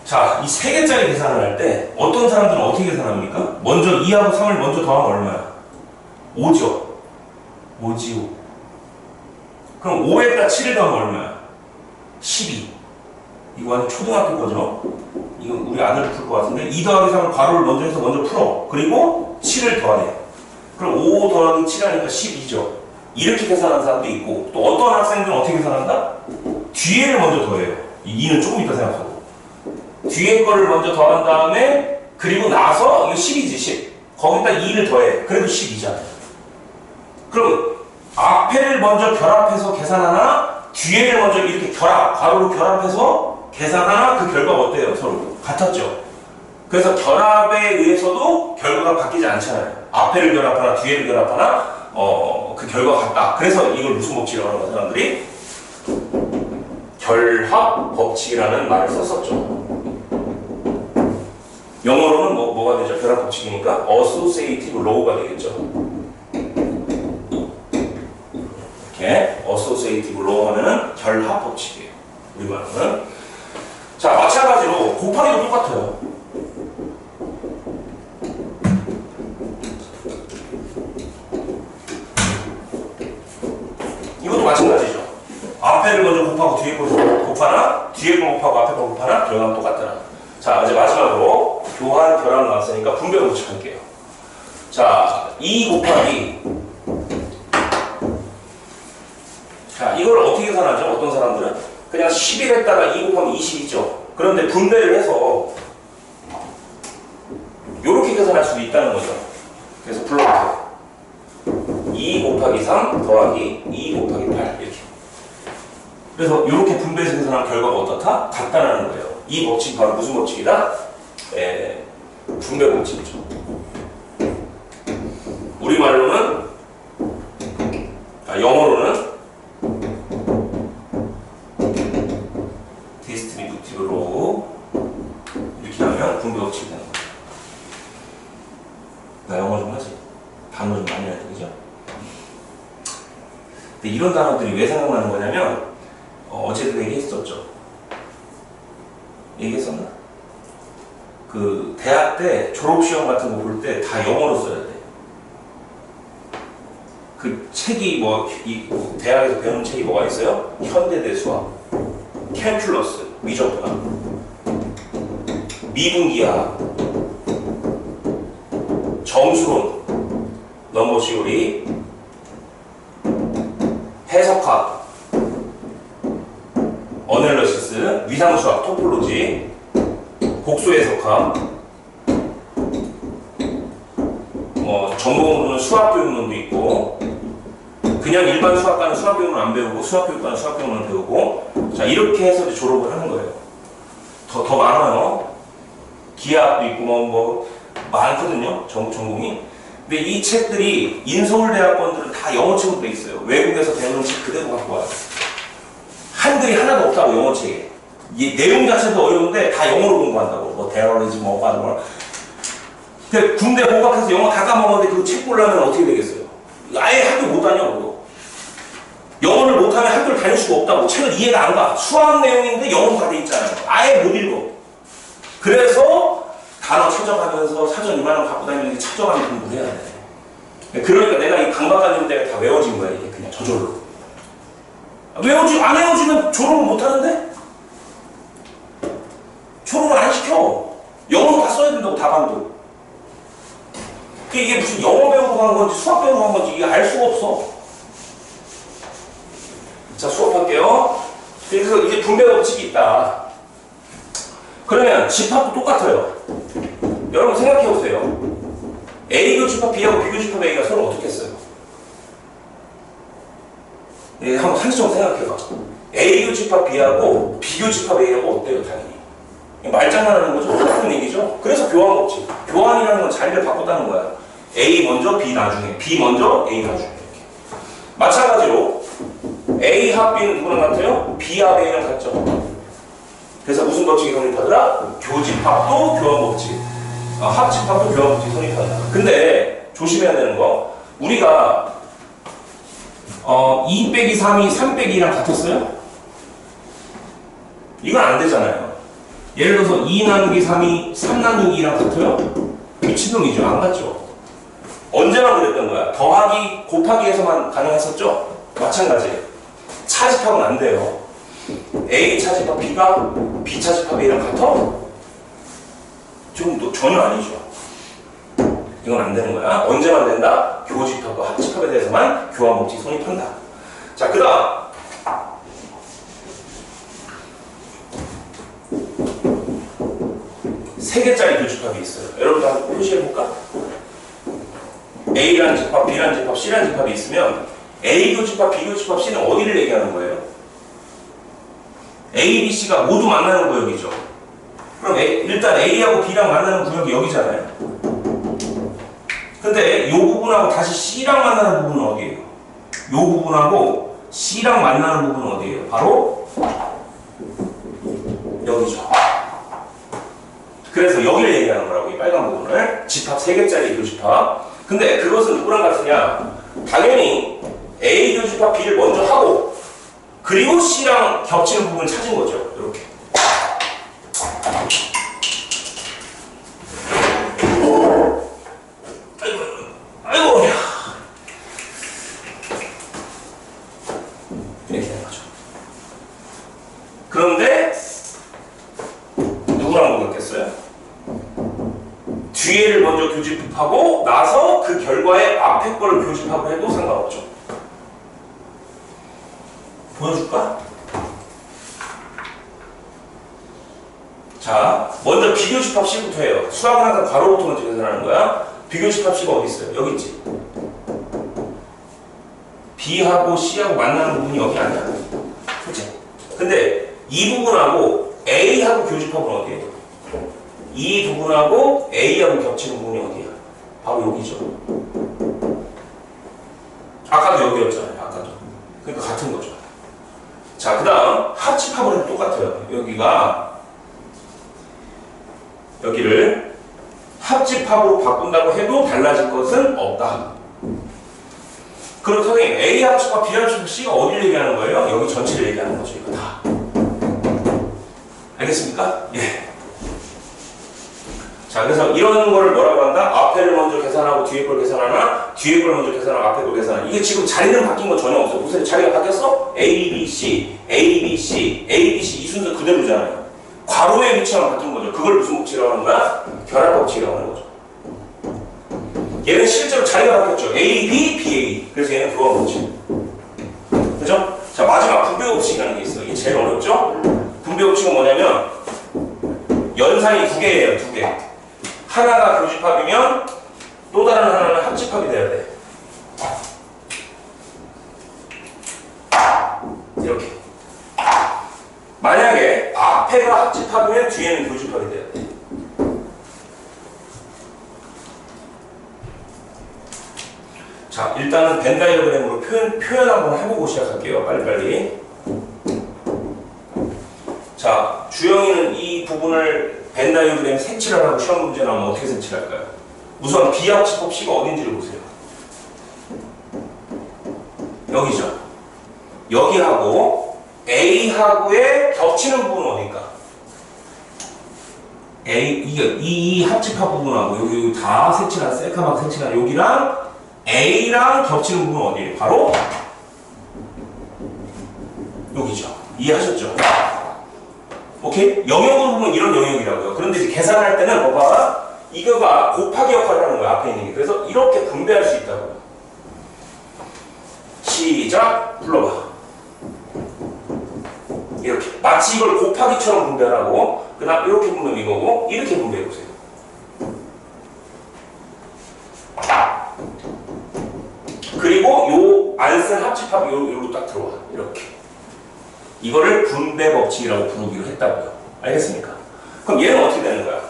자, 이 3개짜리 계산을 할 때 어떤 사람들은 어떻게 계산합니까? 먼저 2하고 3을 먼저 더하면 얼마야? 5죠. 5지요. 그럼 5에다 7을 더하면 얼마야? 12. 이거 완전 초등학교 거죠? 이거 우리 아들 풀 것 같은데 2 더하기 3을 괄호를 먼저 해서 먼저 풀어. 그리고 7을 더하래. 그럼 5 더하기 7 하니까 12죠. 이렇게 계산하는 사람도 있고 또 어떤 학생들은 어떻게 계산한다? 뒤에를 먼저 더해요. 이 2는 조금 이따 생각하고 뒤에 거를 먼저 더한 다음에 그리고 나서 이거 10이지 10. 거기다 2를 더해. 그래도 12잖아요. 그럼 앞에를 먼저 결합해서 계산하나 뒤에를 먼저 이렇게 괄호로 결합해서 계산하나 그 결과가 어때요? 서로 같았죠. 그래서 결합에 의해서도 결과가 바뀌지 않잖아요. 앞에를 결합하나 뒤에를 결합하나 그 결과가 같다. 그래서 이걸 무슨 법칙이라고 하는 거야 사람들이? 결합 법칙이라는 말을 썼었죠. 영어로는 뭐가 되죠? 결합 법칙이니까 associative law가 되겠죠. 이렇게 associative law 하면은 결합 법칙이에요. 우리말로는. 자, 마찬가지로 곱하기도 똑같아요. 이것도 마찬가지죠. 앞에를 먼저 곱하고 뒤에 걸 곱하나 뒤에 걸 곱하고 앞에 걸 곱하나 결과는 똑같더라. 자, 이제 마지막으로 교환, 결합 나왔으니까 분배 법칙 할게요. 자, 2 곱하기 자, 이걸 어떻게 계산하죠? 어떤 사람들은? 그냥 11에다가 2 곱하면 20이죠. 그런데 분배를 해서 이렇게 계산할 수도 있다는 거죠. 그래서 불러볼게요. 2 곱하기 3 더하기 2 곱하기 8 이렇게. 그래서 이렇게 분배해서 계산하면 결과가 어떻다? 같다는 거예요. 이 법칙이 바로 무슨 법칙이다? 분배 법칙이죠. 우리말로는 영어로는 디스트리뷰티브 로우 이렇게 하면 분배 법칙이 되는 거예요. 나 영어 좀 하지? 단어 좀 많이 해야 돼, 그죠? 근데 이런 단어들이 왜 생각나는 거냐면 어제도 얘기했었죠. 얘기했었나? 그 대학 때 졸업시험 같은 거 볼 때 다 영어로 써야 돼. 그 책이 대학에서 배우는 책이 뭐가 있어요? 현대대 수학, 캘큘러스, 미적분학, 미분기하, 정수론, 넘버 시오리, 해석학, 어널리시스, 위상수학, 토폴로지, 복수 해석학, 전공으로는 수학교육론도 있고, 그냥 일반 수학과는 수학교육론 안 배우고, 수학교육과는 수학교육론 배우고, 자, 이렇게 해서 이제 졸업을 하는 거예요. 더 많아요. 기하학도 있고, 많거든요. 전공이. 근데 이 책들이 인서울대학원들은 다 영어책으로 돼 있어요. 외국에서 배우는 책 그대로 갖고 와요. 한글이 하나도 없다고 영어책에. 이 내용 자체도 어려운데 다 영어로 공부한다고. 테러리즘 뭐. 근데 군대 복학해서 영어 다 까먹었는데 그 책 보려면 어떻게 되겠어요? 아예 학교 못 다녀, 그거. 영어를 못하면 학교를 다닐 수가 없다고. 책을 이해가 안 가. 수학 내용인데 영어로 다 돼 있잖아요. 아예 못 읽어. 그래서 단어 찾아가면서 사전 이만한 갖고 다니면서 찾아가면서 공부를 해야 돼. 그러니까 내가 이 강박관념 때문에 다 외워진 거야, 이게 그냥 저절로. 안 외워지면 졸업을 못 하는데? 졸업을 안 시켜. 영어로 다 써야 된다고, 답안도. 이게 무슨 영어 배우고 간 건지 수학 배우고 간 건지 이게 알 수가 없어. 자, 수업할게요. 그래서 이제 분배 법칙이 있다. 그러면 집합도 똑같아요. 여러분 생각해보세요. A교집합 B하고 B교집합 A가 서로 어떻게 했어요? 네, 한번 상식적으로 생각해봐. A교집합 B하고 B교집합 A하고 어때요, 당연히? 말장난하는 거죠. 똑같은 얘기죠. 그래서 교환 법칙. 교환이라는 건 자리를 바꿨다는 거야. A 먼저, B 나중에. B 먼저, A 나중에. 이렇게. 마찬가지로 A 합 B는 누구랑 같아요? B 합 A랑 같죠. 그래서 무슨 법칙이 성립하더라? 교집합도 교환 법칙. 합집합도 교환 법칙이 성립한다. 근데 조심해야 되는 거, 우리가 2 빼기 3이 3 빼기 2랑 같았어요? 이건 안 되잖아요. 예를 들어서 2 나누기 3이 3 나누기 2랑 같아요? 미친놈이죠. 안 같죠? 언제만 그랬던 거야? 더하기, 곱하기에서만 가능했었죠? 마찬가지예요. 차집합은 안 돼요. A 차집합 B가 B 차집합 A랑 같아? 지금 전혀 아니죠. 이건 안 되는 거야. 언제만 된다? 교집합과 합집합에 대해서만 교환 법칙이 성립한다. 자, 그 다음 3개짜리 교집합이 있어요. 여러분도 한번 표시해볼까? A라는 집합, B라는 집합, C라는 집합이 있으면 A 교집합, B 교집합, C는 어디를 얘기하는 거예요? A, B, C가 모두 만나는 구역이죠. 그럼 일단 A하고 B랑 만나는 구역이 여기잖아요. 근데 이 부분하고 다시 C랑 만나는 부분은 어디예요? 이 부분하고 C랑 만나는 부분은 어디예요? 바로 여기죠. 그래서 여기를 얘기하는 거라고, 이 빨간 부분을. 집합 3개짜리 교집합. 근데 그것은 누구랑 같으냐? 당연히 A 교집합 B를 먼저 하고 그리고 C랑 겹치는 부분을 찾은 거죠. 이렇게. 아이고, 이렇게 되는 거죠. 그런데 누구랑 먹었겠어요? 뒤에를 먼저 교집합하고 나서 그 결과에 앞에 거를 교집합을 해도 상관없죠. 보여줄까? 자, 먼저 비교집합 C부터 해요. 수학은 항상 괄호부터 먼저 계산하는 거야. 비교집합 C가 어디 있어요? 여기 있지. B하고 C하고 만나는 부분이 여기 아니야. 그치? 근데 이 부분하고 A하고 교집합은 어디예요? 이 부분하고 A하고 겹치는 부분이 어디야? 바로 여기죠. 아까도 여기였잖아요. 아까도. 그러니까 같은 거죠. 자, 그 다음 합집합은 똑같아요. 여기를 합집합으로 바꾼다고 해도 달라질 것은 없다. 그렇다면 A 합집합, B 합집합, C가 어디를 얘기하는 거예요? 여기 전체를 얘기하는 거죠. 이거 다. 알겠습니까? 예. 자, 그래서 이런 거를 뭐라고 한다? 앞에를 먼저 계산하고 뒤에 걸 계산하나, 뒤에 걸 먼저 계산하고 앞에 걸 계산하나. 이게 지금 자리는 바뀐 건 전혀 없어. 보세요. 자리가 바뀌었어? A, B, C, A, B, C, A, B, C 이 순서 그대로잖아요. 괄호의 위치만 바뀐 거죠. 그걸 무슨 법칙이라고 하는 거야? 결합법칙이라고 하는 거죠. 얘는 실제로 자리가 바뀌었죠. A, B, B, A. 그래서 얘는 교합법칙. 그죠? 자, 마지막 분배법칙이라는 게 있어. 이게 제일 어렵죠? 분배법칙은 뭐냐면 연산이 2개예요. 2개. 하나가 교집합이면 또 다른 하나는 합집합이 돼야 돼. 이렇게. 만약에 앞에가 합집합이면 뒤에는 교집합이 돼야 돼. 자, 일단은 벤 다이어그램으로 표현 한번 해보고 시작할게요. 빨리빨리. 자, 주영이는 이 부분을 벤 다이어그램 색칠을 하고 시험 문제 나오면 어떻게 색칠할까요? 우선 비합집합 C가 어딘지를 보세요. 여기죠. 여기하고 A하고의 겹치는 부분은 어딜까? 이 합집합 부분하고 여기 다 색칠한, 셀카막 색칠한 여기랑 A랑 겹치는 부분은 어디예요? 바로 여기죠. 이해하셨죠? 오케이? 영역으로 보면 이런 영역이라고요. 그런데 이제 계산할 때는 봐봐. 이거가 곱하기 역할을 하는 거야. 앞에 있는 게. 그래서 이렇게 분배할 수 있다고요. 시작. 불러봐. 이렇게. 마치 이걸 곱하기처럼 분배하라고. 그 다음 이렇게 분배하면 이거고 이렇게 분배해보세요. 그리고 요 안 쓴 합집합이 요로 딱 들어와. 이렇게. 이거를 분배 법칙이라고 부르기로 했다고요. 알겠습니까? 그럼 얘는 어떻게 되는 거야?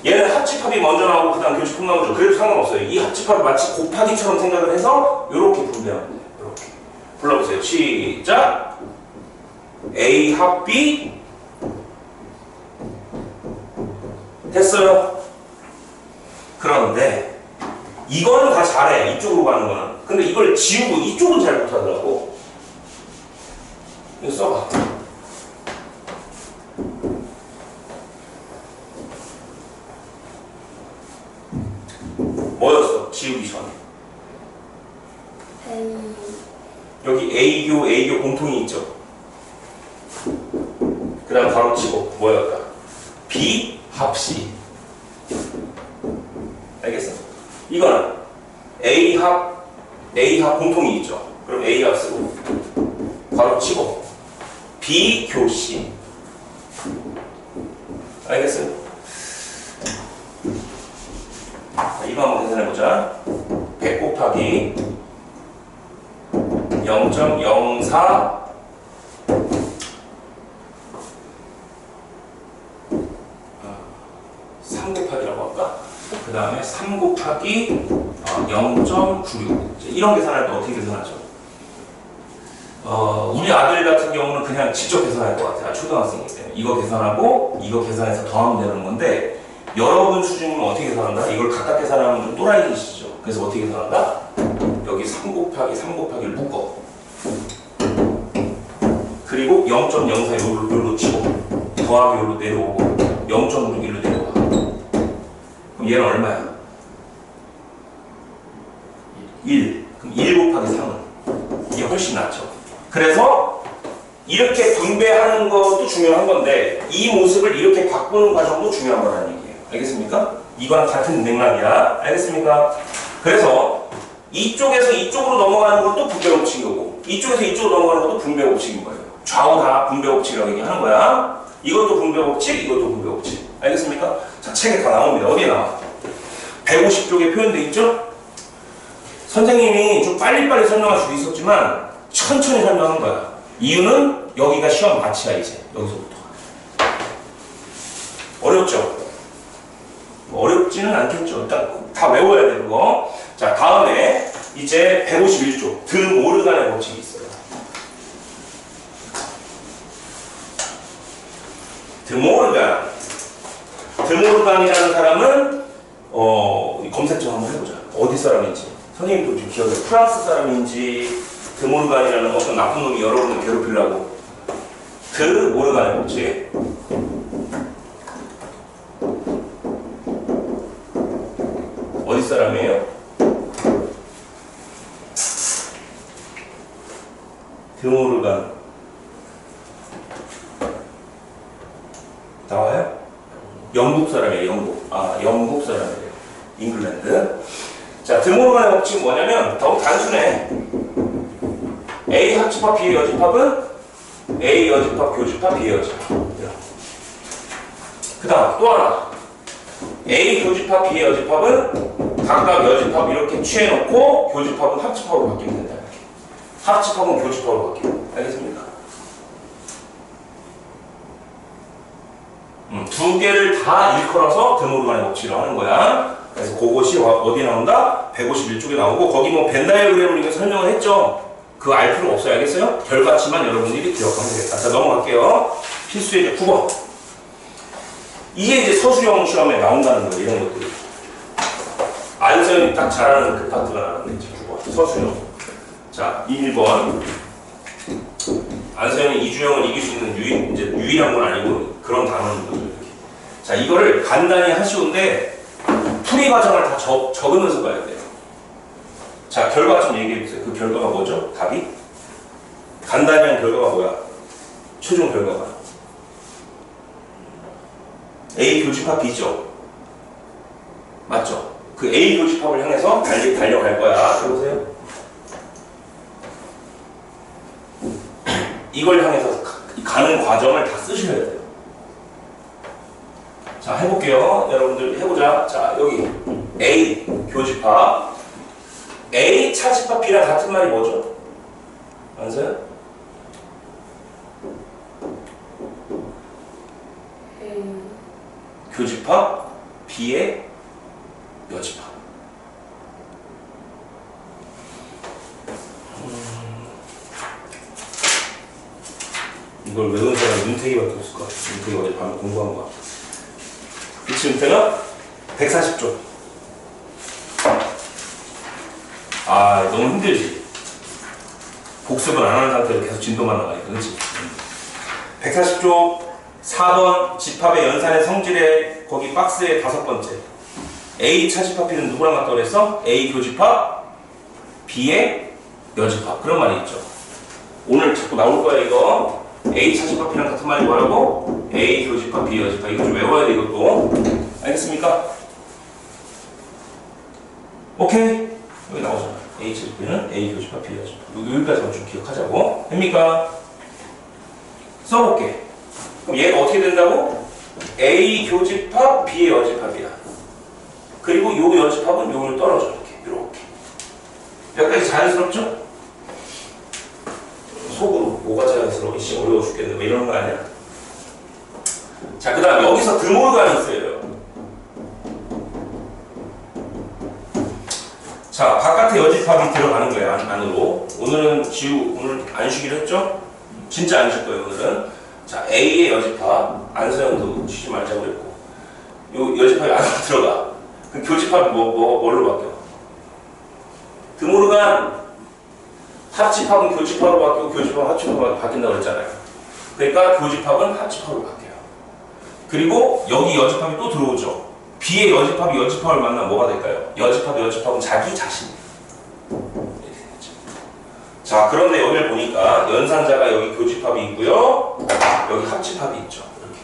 얘는 합집합이 먼저 나오고 그 다음 교집합 나오죠. 그래도 상관없어요. 이 합집합을 마치 곱하기처럼 생각을 해서 이렇게 분배하면 돼요. 이렇게. 불러보세요. 시작. A 합 B. 됐어요. 그런데 이거는 다 잘해. 이쪽으로 가는 거는. 근데 이걸 지우고 이쪽은 잘 못하더라고. 이거 써봐. 뭐였어? 지우기 전에. A. 여기 A교 공통이 있죠. 그 다음 바로 치고 뭐였다? B 합 C. 알겠어? 이거는 A 합 공통이 있죠. 그럼 A 합 쓰고 바로 치고 B 교 C. 알겠어요? 계산해보자. 100 곱하기 0.04 3 곱하기라고 할까? 그 다음에 3 곱하기 0.96 이런 계산할 때 어떻게 계산하죠? 우리 아들 같은 경우는 그냥 직접 계산할 것 같아요. 초등학생이기 때문에 이거 계산하고 이거 계산해서 더하면 되는 건데 여러분 수준이면 어떻게 계산한다? 이걸 각각 계산하면 좀 또라이시죠. 그래서 어떻게 계산한다? 여기 3 곱하기 3 곱하기를 묶어. 그리고 0.04 요로 치고 더하기 요로 내려오고 0.96일로 내려와. 그럼 얘는 얼마야? 1. 그럼 1 곱하기 3은 이게 훨씬 낫죠. 그래서 이렇게 분배하는 것도 중요한 건데 이 모습을 이렇게 바꾸는 과정도 중요한 거라는 얘기예요. 알겠습니까? 이거랑 같은 맥락이야. 알겠습니까? 그래서 이쪽에서 이쪽으로 넘어가는 것도 분배 법칙이고 이쪽에서 이쪽으로 넘어가는 것도 분배 법칙인 거예요. 좌우 다 분배 법칙이라고 얘기하는 거야. 이것도 분배 법칙, 이것도 분배 법칙. 알겠습니까? 자, 책에 다 나옵니다. 어디에 나와? 150쪽에 표현되어 있죠? 선생님이 좀 빨리빨리 설명할 수도 있었지만 천천히 설명한 거야. 이유는 여기가 시험 마치야 이제. 여기서부터. 어렵죠? 어렵지는 않겠죠. 일단 다 외워야 돼 그거. 자, 다음에 이제 151쪽 드 모르간의 법칙이 있어요. 드모르간. 드모르간이라는 사람은 검색 좀 한번 해보자. 어디 사람인지. 선생님도 좀 기억해. 프랑스 사람인지 드모르간이라는 어떤 나쁜 놈이 여러분을 괴롭히려고. 드모르간의 법칙. 어디 사람이에요? 드모르간. 나와요? 영국 사람이에요, 영국. 영국 사람이에요. 잉글랜드. 자, 드모르간의 법칙은 뭐냐면 더욱 단순해. A 합집합 B의 여집합은 A 여집합 교집합 B의 여집합. 그 다음 또 하나. A 교집합 B의 여집합은 각각 여집합 이렇게 취해놓고 교집합은 합집합으로 바뀌면 된다. 이렇게. 합집합은 교집합으로 바뀌고. 알겠습니까? 두 개를 다 일컬어서 드모르간의 법칙이라고 하는 거야. 그래서 그것이 어디 나온다? 151쪽에 나오고 거기 뭐 벤다이어그램을 이렇게 설명을 했죠. 그거 알 필요 없어요. 알겠어요? 결과치만 여러분들이 기억하면 되겠다. 자, 넘어갈게요. 필수의 이제 9번. 이게 이제 서술형 시험에 나온다는 거예요. 이런 것들이. 안서연이 딱 잘하는 그 파트가 나왔는데 이제 9번. 서술형. 자, 1번. 안서연이 이주영을 이길 수 있는 유일한 건 아니고 그런 단어는 거죠. 이렇게. 자, 이거를 간단히 하시는데 풀이 과정을 다 적으면서 봐야 돼요. 자, 결과 좀 얘기해 보세요. 그 결과가 뭐죠? 답이? 간단히 한 결과가 뭐야? 최종 결과가. A 교집합 B죠? 맞죠? 그 A 교집합을 향해서 달려갈 거야. 들어보세요. 이걸 향해서 가는 과정을 다 쓰셔야 돼요. 자, 해볼게요. 여러분들 해보자. 자, 여기 A 교집합 A 차집합 B랑 같은 말이 뭐죠? 맞아요? 교집합 B의 여집합. 이걸 외운 사람이 윤택이밖에 없을 것 같아요. 윤택이 어제 밤에 공부한 것 같아요. 그치, 윤택아? 140쪽. 너무 힘들지? 복습을 안 하는 상태로 계속 진도만 나가니까, 그치? 140쪽 4번 집합의 연산의 성질의 거기 박스의 5번째. A 차집합 B는 누구랑 같다고 그랬어? A 교집합 B의 여집합. 그런 말이 있죠. 오늘 자꾸 나올 거야, 이거. A 차집합 B랑 같은 말이 뭐라고? A 교집합 B 여집합. 이거 좀 외워야 돼, 이것도. 알겠습니까? 오케이? 여기 나오잖아. A 차집합 B는 A 교집합 B 여집합. 여기까지만 좀 기억하자고. 됩니까? 써볼게. 그럼 얘가 어떻게 된다고? A 교집합 B의 여집합이야. 그 그리고 요 여집합은 요를 떨어져 이렇게. 여기까지 자연스럽죠? 속으로 뭐가 자연스러워? 이씨 어려워 죽겠네. 뭐 이런 거 아니야? 자, 그 다음 여기서 드모르간이 있어요. 자, 바깥에 여집합이 들어가는 거예요. 안으로. 오늘은 오늘 안 쉬기로 했죠? 진짜 안 쉴 거예요, 오늘은. 자, A의 여집합. 안서영도 쉬지 말자고 그랬고. 요 여집합이 안으로 들어가. 그럼 교집합이 뭘로 바뀌어? 드모르간 합집합은 교집합으로 바뀌고 교집합은 합집합으로 바뀐다고 그랬잖아요. 그러니까 교집합은 합집합으로 바뀌어요. 그리고 여기 여집합이 또 들어오죠. B의 여집합이 여집합을 만나면 뭐가 될까요? 여집합은 자기 자신. 이렇게 되겠죠. 자, 그런데 여기를 보니까 연산자가 여기 교집합이 있고요. 여기 합집합이 있죠. 이렇게.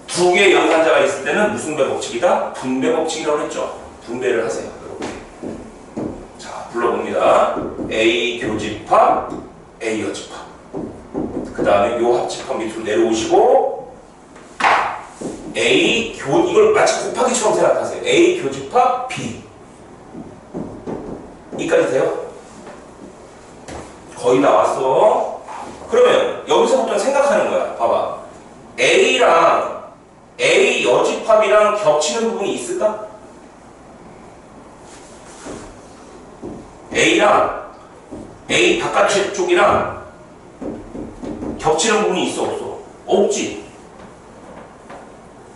두 개의 연산자가 있을 때는 무슨 배 법칙이다? 분배 법칙이라고 했죠. 분배를 하세요. 이렇게. 자, 불러봅니다. A 교집합, A 여집합. 그 다음에 요 합집합 밑으로 내려오시고 이걸 마치 곱하기처럼 생각하세요. A 교집합 B. 이까지 돼요? 거의 다 왔어. 그러면 여기서부터 생각하는 거야. 봐봐. A랑 A 여집합이랑 겹치는 부분이 있을까? A랑 A 바깥쪽이랑 겹치는 부분이 있어 없어? 없지.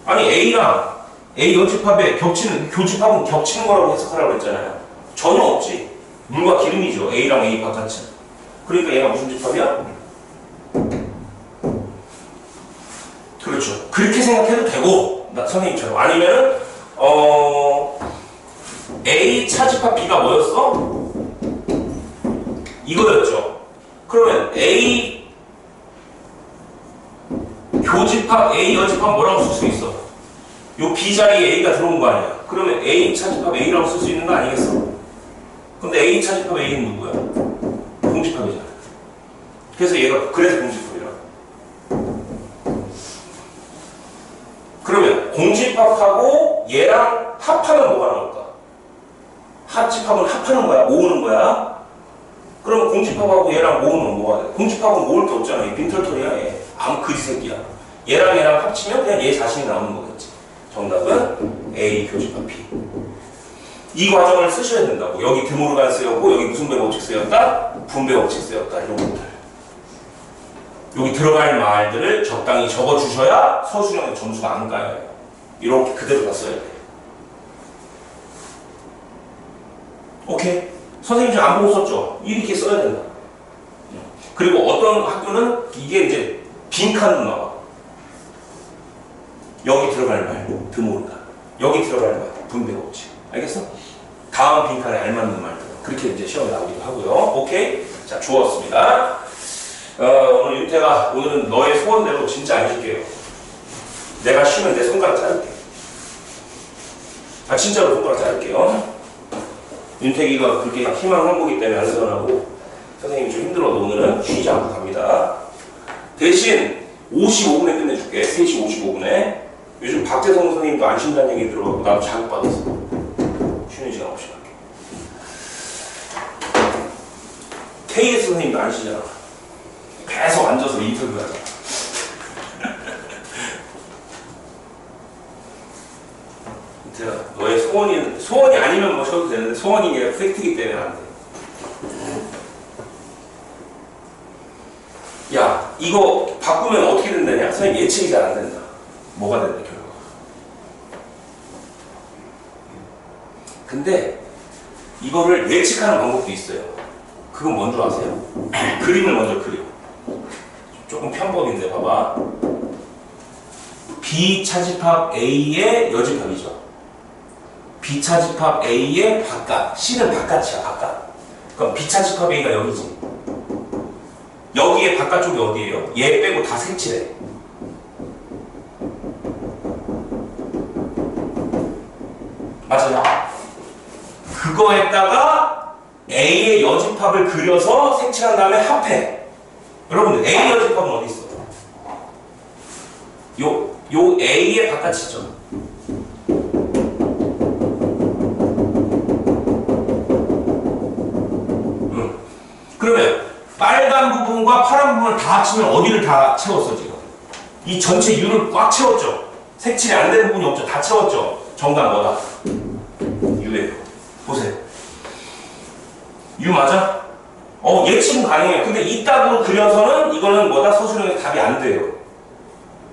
아니 A랑 A 여집합에 교집합은 겹치는 거라고 해석하라고 했잖아요. 전혀 없지. 물과 기름이죠. A랑 A 바깥은. 그러니까 얘가 무슨 집합이야? 그렇죠. 그렇게 생각해도 되고 선생님처럼. 아니면은 A 차집합 B가 뭐였어? 이거였죠. 그러면 A 교집합 A 여집합 뭐라고 쓸 수 있어? 요 B 자리에 A가 들어온 거 아니야. 그러면 A 차집합 A라고 쓸 수 있는 거 아니겠어? 근데 A 차집합 A는 누구야? 공집합이잖아. 그래서 공집합이라고. 그러면 공집합하고 얘랑 합하면 뭐가 나올까? 합집합은 합하는 거야? 모으는 거야? 그러면 공집합하고 얘랑 모으면 뭐가 돼? 공집합은 모을 게 없잖아. 얘 빈털털이야. 얘. 아무 그지 새끼야. 얘랑 합치면 그냥 얘 자신이 나오는 거겠지. 정답은 A 교집합 B. 이 과정을 쓰셔야 된다고. 여기 드모르간 쓰였고 여기 무슨 배 법칙 쓰였다? 분배 법칙 쓰였다. 이런 것들. 여기 들어갈 말들을 적당히 적어주셔야 서술형의 점수가 안 까요. 이렇게 그대로 다 써야 돼요. 오케이? 선생님 지금 안 보고 썼죠? 이렇게 써야 된다. 그리고 어떤 학교는 이게 이제 빈칸으로 나와. 여기 들어갈 말, 드모르간. 여기 들어갈 말, 분배 법칙. 알겠어? 다음 빈칸에 알맞는 말들. 그렇게 이제 시험에 나오기도 하고요. 오케이? 자, 주었습니다. 오늘 윤태가 오늘은 너의 소원대로 진짜 안 쉴게요. 내가 쉬면 내 손가락 자를게. 진짜로 손가락 자를게요. 윤태기가 그렇게 희망 홍보기 때문에 안전하고 선생님이 좀 힘들어도 오늘은 쉬지 않고 갑니다. 대신 55분에 끝내줄게. 3시 55분에. 요즘 박재성 선생님도 안 쉰다는 얘기 들어가고 나도 자극받았어. 쉬는 시간 없이 갈게. KS 선생님도 안 쉬잖아. 계속 앉아서 인터뷰 하잖아. 제가 너의 소원이 아니면 뭐 쉬어도 되는데 소원이 아니라 팩트이기 때문에 안 돼. 야, 이거 바꾸면 어떻게 된다냐? 선생님 예측이 잘 안 된다. 뭐가 된다, 결과가. 근데 이거를 예측하는 방법도 있어요. 그건 뭔 줄 아세요? 그림을 먼저 그려. 조금 편법인데 봐봐. B 차집합 A의 여집합이죠. B 차집합 A의 바깥. C는 바깥이야, 바깥. 그럼 B 차집합 A가 여기지. 여기에 바깥쪽이 어디예요? 얘 빼고 다 색칠해. 맞아요? 그거에다가 A의 여집합을 그려서 색칠한 다음에 합해. 여러분들 A 여집합은 어디 있어? 요 A의 바깥이죠. 빨간 부분과 파란 부분을 다 합치면 어디를 다 채웠어 지금? 이 전체 U를 꽉 채웠죠. 색칠이 안 되는 부분이 없죠. 다 채웠죠. 정답 뭐다? U예요. 보세요. U 맞아? 예측은 가능해요. 근데 이따구로 그려서는 이거는 뭐다? 서술형의 답이 안 돼요.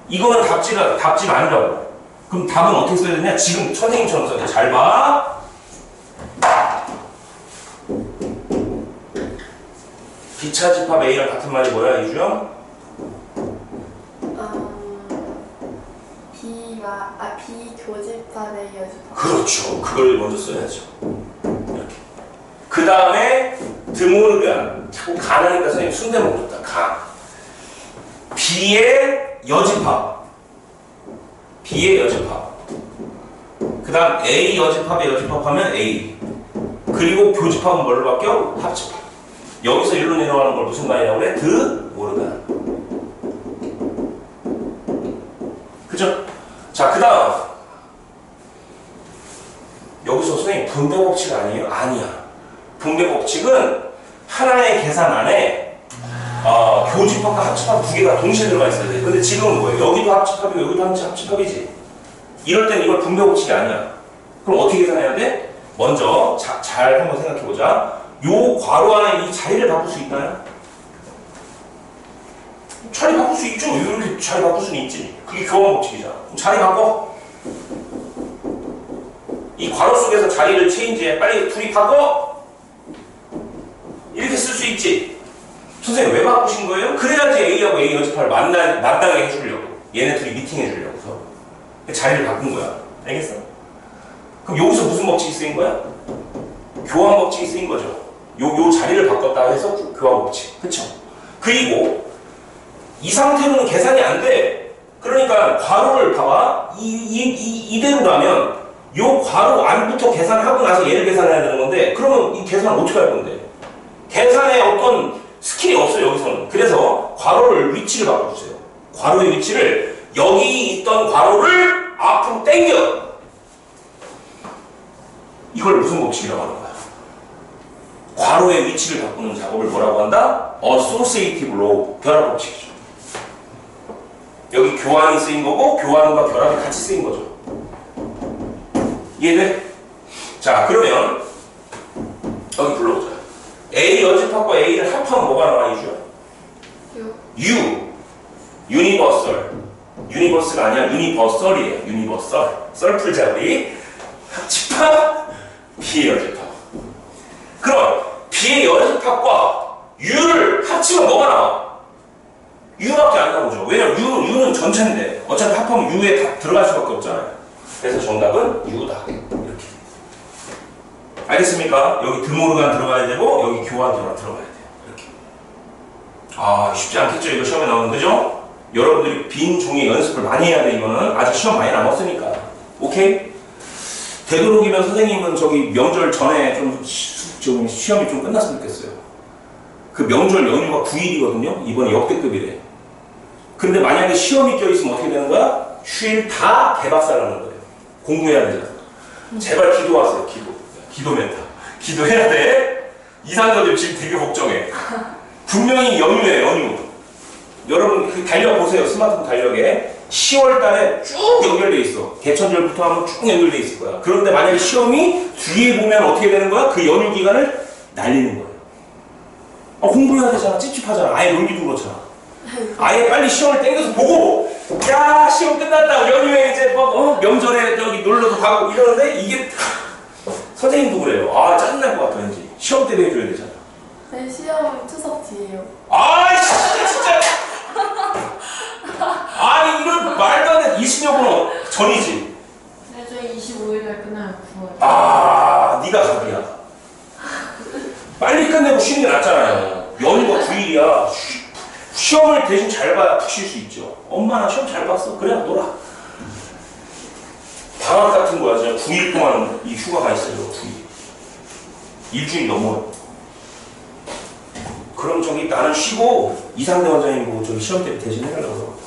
이거는 답지가 아니라고. 그럼 답은 어떻게 써야 되냐? 지금 선생님처럼 써야 돼. 잘 봐. 비차집합 A랑 같은 말이 뭐야, 이주영? 비교집합의 여집합. 그렇죠. 그걸 먼저 써야죠. 이렇게. 그 다음에 드모르간. 자꾸 간하니까 선생님 순대먹 줬다. 간. B의 여집합. B의 여집합. 그 다음 A 여집합의 여집합하면 A. 그리고 교집합은 뭘로 바뀌어? 합집합. 여기서 일로 내려가는 걸 무슨 간이라고 그래? 드모르간. 그죠? 자, 그 다음 여기서 선생님 분배 법칙 아니에요? 아니야. 분배 법칙은 하나의 계산 안에 교집합과 합집합 두 개가 동시에 들어가 있어야 돼. 근데 지금은 뭐예요? 여기도 합집합이고 여기도 합집합이지. 이럴 땐 이걸 분배 법칙이 아니야. 그럼 어떻게 계산해야 돼? 먼저 잘 한번 생각해보자. 요 괄호 안에 이 자리를 바꿀 수 있나요? 자리 바꿀 수 있죠. 이렇게 자리 바꿀 수는 있지. 그게 교환 법칙이잖아. 그럼 자리 바꿔. 이 괄호 속에서 자리를 체인지해. 빨리 둘이 바꿔. 이렇게 쓸 수 있지. 선생님 왜 바꾸신 거예요? 그래야지 A하고 A 연습할 만나게 해주려고. 얘네 둘이 미팅 해주려고서. 자리를 바꾼 거야. 알겠어? 그럼 여기서 무슨 법칙이 쓰인 거야? 교환 법칙이 쓰인 거죠. 요 자리를 바꿨다 해서 교환 법칙. 그쵸? 그리고 이 상태로는 계산이 안 돼. 그러니까 괄호를 봐봐. 이대로라면 요 괄호 안부터 계산하고 나서 얘를 계산해야 되는 건데 그러면 이 계산을 어떻게 할 건데? 계산에 어떤 스킬이 없어요, 여기서는. 그래서 괄호를 위치를 바꿔주세요. 괄호의 위치를 여기 있던 괄호를 앞으로 당겨. 이걸 무슨 법칙이라고 하는 거야? 괄호의 위치를 바꾸는 작업을 뭐라고 한다? Associative Law, 결합 법칙이죠. 여기 교환이 쓰인 거고 교환과 결합이 같이 쓰인 거죠. 이해돼? 자, 그러면 여기 불러보자. A 여집합과 A를 합하면 뭐가 나와, 이주야? U. 유니버설. 유니버스가 아니야. 유니버설이에요. 유니버설. 썰 풀자 우리. 합집합 B의 여집합. 그럼 B의 여집합과 U를 합치면 뭐가 나와? U밖에 안 나오죠. 왜냐면 U는 전체인데 어차피 합하면 U에 다 들어갈 수밖에 없잖아요. 그래서 정답은 U다. 이렇게. 알겠습니까? 여기 드모르간 들어가야 되고 여기 교환 들어가야 돼요. 이렇게. 쉽지 않겠죠? 이거 시험에 나오는 거죠? 여러분들이 빈 종이 연습을 많이 해야 돼. 이거는 아직 시험 많이 남았으니까. 오케이? 되도록이면 선생님은 저기 명절 전에 좀 시험이 좀 끝났으면 좋겠어요. 그 명절 연휴가 9일이거든요. 이번에 역대급이래. 근데 만약에 시험이 껴있으면 어떻게 되는 거야? 휴일 다 개박살나는 거예요. 공부해야 되잖아. 제발 기도하세요. 기도 멘트. 기도해야 돼. 이상자들 지금 되게 걱정해. 분명히 연휴예요. 연휴. 여러분 그 달력 보세요. 스마트폰 달력에 10월 달에 쭉 연결돼 있어. 개천절부터 하면 쭉 연결돼 있을 거야. 그런데 만약에 시험이 뒤에 보면 어떻게 되는 거야? 그 연휴 기간을 날리는 거예요. 공부해야 되잖아. 찝찝하잖아. 아예 놀기도 그렇잖아. 아예 빨리 시험을 땡겨서 보고 야 시험 끝났다. 연휴에 이제 명절에 저기 놀러도 가고 이러는데 이게 선생님도 그래요. 짜증날 것 같아 왠지. 시험 때도 해줘야 되잖아. 네, 시험 추석 뒤에요. 진짜. 아니 이런 말도 안 되는 20여분 전이지. 네, 저희 25일날 끝나요. 9월. 네가 답이야. 빨리 끝내고 쉬는 게 낫잖아요. 연휴가 9일이야. 시험을 대신 잘 봐야 푹 쉴 수 있죠. 엄마 나 시험 잘 봤어. 그래 놀아. 방학 같은 거야. 진짜 9일 동안 이 휴가가 있어요. 9일. 일주일 넘어요. 그럼 저기 나는 쉬고 이상대 원장님 보고 저기 시험 때 대신 해달라고.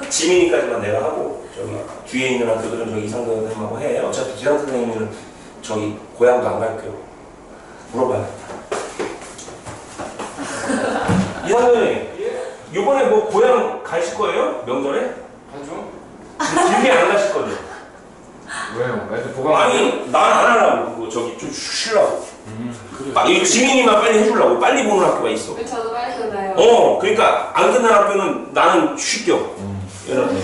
지민이까지만 내가 하고 저기 뒤에 있는 학교들은 저기 이상대 원장님하고 해. 어차피 지상 선생님은 저기 고향도 안 갈게요. 물어봐야겠다. 이상형님, 이번에 뭐 고향 가실 거예요? 명절에? 하죠? 길게 안 가실 거죠? 왜요? 애들 보강. 아니, 난 안 하려고. 그거 저기 좀 쉬려고. 그래. 이 지민이만 빨리 해주려고. 빨리 보는 학교가 있어. 저도 빨리 끝나요. 그러니까 안 끝난 학교는 나는 쉴게요. 여러분.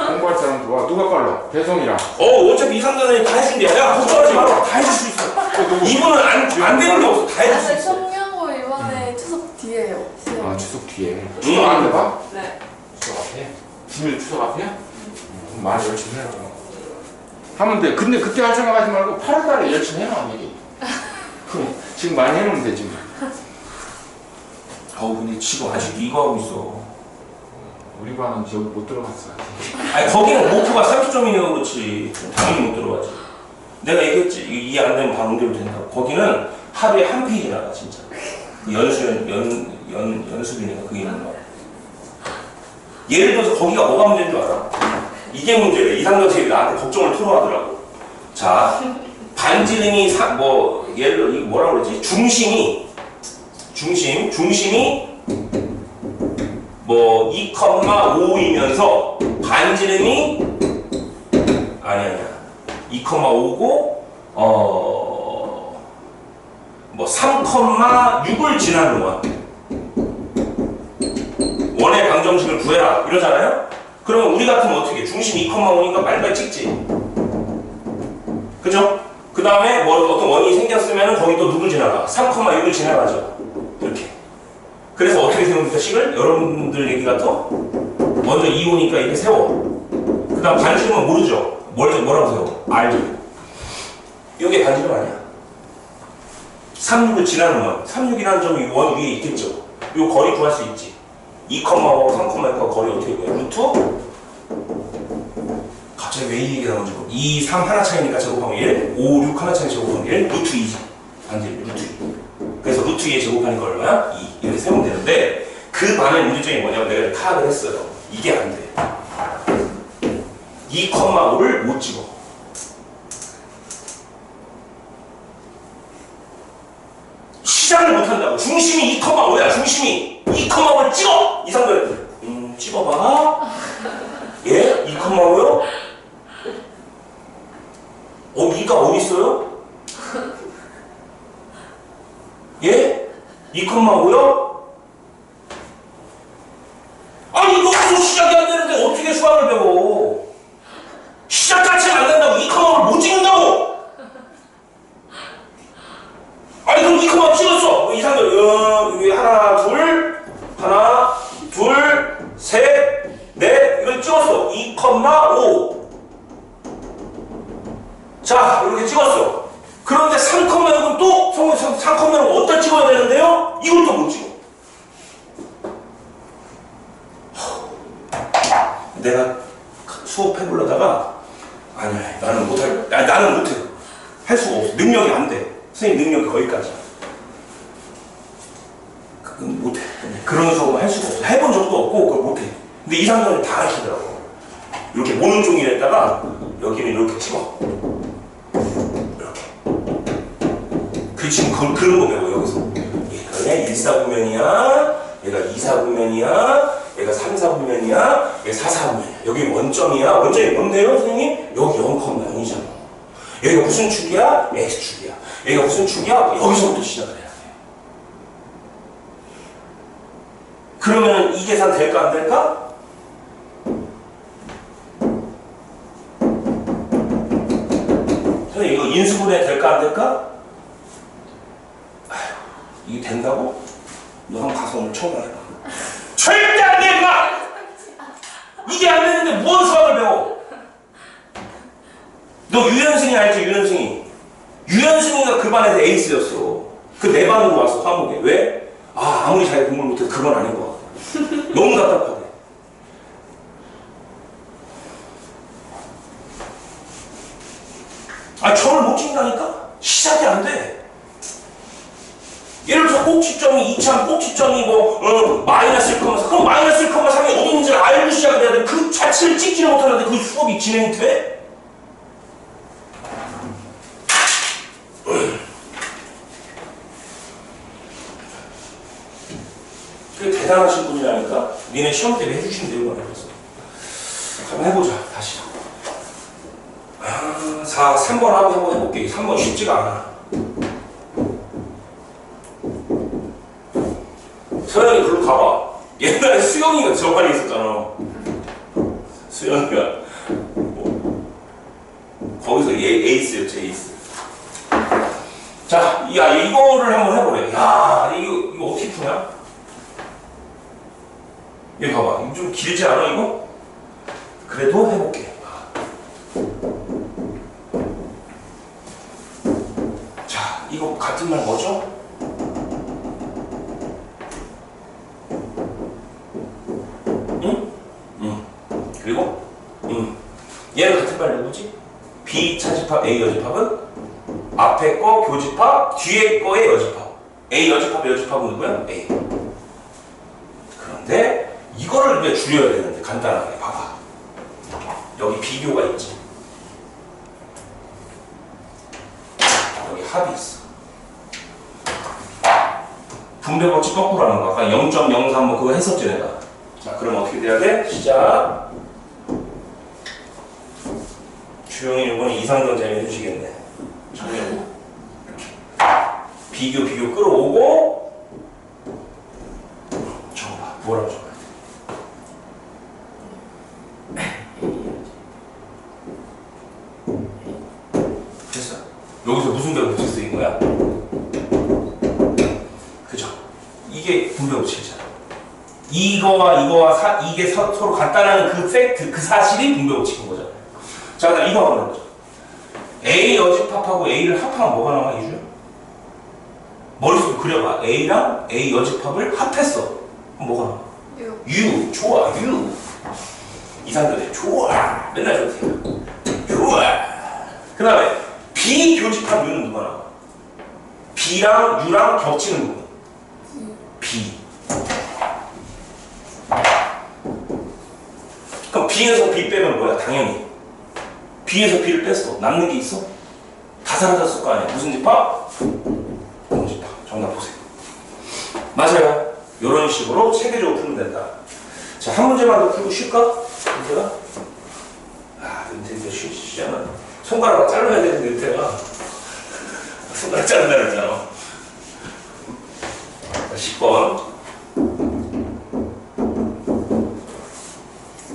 공부할 사람 좋아. 누가 빨라? 배송이랑. 어차피 이상전에 다 해준대. 야, 걱정하지 마라. 다 해줄 수 있어. 이분은 안 되는 게 없어. 다 해줄 수 있어. 청년고 이번에 추석 뒤에요. 시험. 아 추석 뒤에. 추석 앞에 봐? 네. 추석 앞에? 지금 추석 앞이야? 그럼 많이 열심히 해라. 하면 돼. 근데 그때 할 생각하지 말고 8월달에 열심히 해놔 미리. 지금 많이 해놓으면 되지 뭐. 근데 지금 아직 이거 하고 있어. 우리 반은 저기 못 들어갔어. 아니, 거기는 목표가 30점이니까 그렇지. 당연히 못 들어가지. 내가 얘기했지. 이해 안 되면 반응대로 된다고. 거기는 하루에 한 페이지 나가, 진짜. 연습이니까 그게 있는 거야. 예를 들어서 거기가 뭐가 문제인 줄 알아? 이게 문제래. 이상전 선생님이 나한테 걱정을 토로하더라고. 자, 반지름이 예를 들어 이거 뭐라고 그러지? 중심이 뭐 2,5이면서 반지름이 아니야 2,5고 뭐 3,6을 지나는 거야. 원의 방정식을 구해라 이러잖아요. 그러면 우리 같으면 어떻게 해? 중심 2,5니까 빨리빨리 찍지. 그죠? 그 다음에 어떤 원이 생겼으면 거기 또 누굴 지나가? 3,6을 지나가죠. 이렇게. 그래서 어떻게 세웁니까? 식을? 여러분들 얘기 같아? 먼저 2호니까 이렇게 세워. 그 다음 반지름은 모르죠? 뭐라고 세워? 알죠? 이게 반지름 아니야. 3,6을 지나는 원. 3,6이라는 점이 원 위에 있겠죠? 이 거리 구할 수 있지. 2,5하고 3,6과 거리 어떻게 구해? 루트? 갑자기 왜 이 얘기가 나오는지 모르겠어. 2, 3 하나 차이니까 제곱하면 1, 5, 6 하나 차이 제곱하면 1, 루트 2지. 반지름 루트 2. 그래서 루트 2의 제곱하니까 얼마야? 2. 이렇게 세우면 되는데 그 반의 문제점이 뭐냐면 내가 파악을 했어요. 이게 안 돼. 2,5를 못 찍어. 시작을 못 한다고. 중심이 2,5야. 중심이 2,5를 찍어. 이상들 찍어봐. 예? 2,5요? 2가 어디 있어요? 예? 2,5요? 아니 이거 아직 시작이 안 되는데 어떻게 수학을 배워? 시작 자체가 안 된다고. 2,5를 못 찍는다고. 아니 그럼 2,5 찍었어. 이상들 여기 하나 둘 셋 넷 이걸 찍었어. 2,5 자 이렇게 찍었어. 그런데 3,6은 또 3,6은 어디다 찍어야 되는데요? 이걸 또 못 찍어. 내가 수업해보려다가 아니야 나는 못해. 할 수가 없어. 능력이 안 돼. 선생님 능력이 거기까지야. 그건 못해. 그런 수업은 할 수가 없어. 해본 적도 없고 그걸 못해. 근데 이상전을 다 가르치더라고. 이렇게 모는 종이에다가 여기는 이렇게 찍어. 이렇게. 그 지금 그런 거 배워 여기서. 얘가 1,4구면이야. 얘가 2,4구면이야. 얘가 3,4구면이야. 얘가 4,4구면이야. 여기 원점이야. 원점이 뭔데요, 선생님? 여기 0,0이잖아. 여기가 무슨 축이야? X축이야. 여기가 무슨 축이야? 여기서부터 시작을 해야 돼. 그러면 이 계산 될까 안 될까? 선생님 이거 인수분해 될까 안 될까? 아휴, 이게 된다고? 너 한번 가서 오늘 처음 해봐. 절대 안 돼, 임마! 이게 안 되는데 무슨 수학을 배워? 너 유현승이 알지, 유현승이? 유현승이가 그 반에서 에이스였어. 그 내 반으로 왔어, 화목에. 왜? 아무리 자기 공부를 못해도 그건 아닌 것 같아. 너무 답답하대. 점을 못 찍는다니까? 시작이 안 돼. 예를 들어서 꼭지점이 2참, 꼭지점이 마이너스 1,3. 그럼 마이너스 1,3이 어디 있는지를 알고 시작을 해야 돼. 그 자체를 찍지를 못하는데 그 수업이 진행이 돼? 되게 대단하신 분이라니까. 니네 시험 때문에 해주신대요. 그래서 한번 해보자. 다시. 3번 한번 해볼게. 3번 쉽지가 않아. 서영이 글로 가봐. 옛날에 수영이가 저 반에 있었잖아. 수영이가 거기서 에이스였지, 에이스. 자, 야, 이거를 한번 해보래. 야, 이거 어떻게 푸냐? 여기 봐봐. 이거 좀 길지 않아, 이거? 그래도 해볼게. 자, 이거 같은 말 뭐죠? 그리고 얘는 같은 말 누구지? B 차집합 A 여집합은 앞에 거 교집합 뒤에 거의 여집합. A 여집합의 여집합은 누구야? A. 그런데 이거를 이제 줄여야 되는데 간단하게 봐봐. 여기 비교가 있지. 여기 합이 있어. 분배 법칙 거꾸로 하는 거. 아까 0.03 뭐 그거 했었지 내가. 자, 그럼 어떻게 돼야 돼? 시작. 주영이 이번에 이상전자님 해주시겠네. 정리하고 이렇게 비교 끌어오고 적어봐. 뭐라고 적어야 돼? 됐어. 여기서 무슨 배우 법칙 쓰인 거야? 그죠? 이게 분배 법칙이잖아. 이거와 이게 서로 같다는 그 팩트, 그 사실이 분배 법칙인 거잖아. 자, 그다음 이거 한번 해보자. A 여집합하고 A를 합하면 뭐가 나와, 이주야? 머릿속에 그려봐. A랑 A 여집합을 합했어. 그럼 뭐가 나와? U. 좋아, U. 이상들이 좋아. 맨날 좋대요. 좋아. 그 다음에 B 교집합 U는 누가 나와? B랑 U랑 겹치는 부분. B. 그럼 B에서 B 빼면 뭐야? 당연히 B에서 B를 뺐어. 남는 게 있어? 다 사라졌을 거 아니야. 무슨 집합? 공집합. 정답 보세요. 맞아요. 이런 식으로 체계적으로 풀면 된다. 자, 한 문제만 더 풀고 쉴까? 은태가? 은태가 쉬지 않아. 손가락 잘라야 되는데, 은태가. 손가락 자른다 그랬잖아. 10번.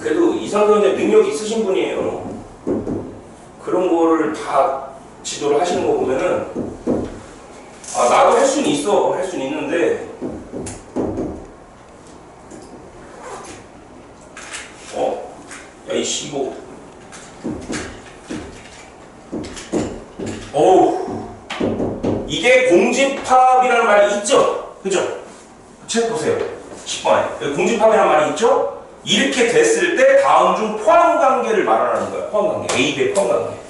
그래도 이상전자 능력이 있으신 분이에요. 그런 거를 다 지도를 하시는 거 보면은 나도 할 수는 있어. 할 수는 있는데 야 이씨 이거 이게 공집합이라는 말이 있죠? 그죠? 책 보세요. 10번에 공집합이라는 말이 있죠? 이렇게 됐을 때 다음 중 포함관계를 말하는 거야. 포함관계. A 대 포함관계.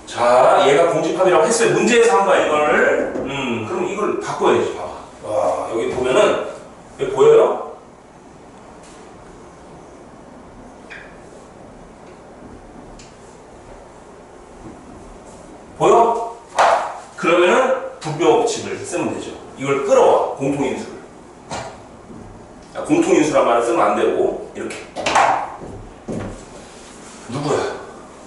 자, 얘가 공집합이라고 했어요. 문제에서 한 거야, 이걸. 그럼 이걸 바꿔야지. 봐봐. 와, 여기 보면은, 여기 보여요? 보여? 그러면은 분배 법칙을 쓰면 되죠. 이걸 끌어와. 공통인수를. 공통인수란 말을 쓰면 안 되고 이렇게 누구야?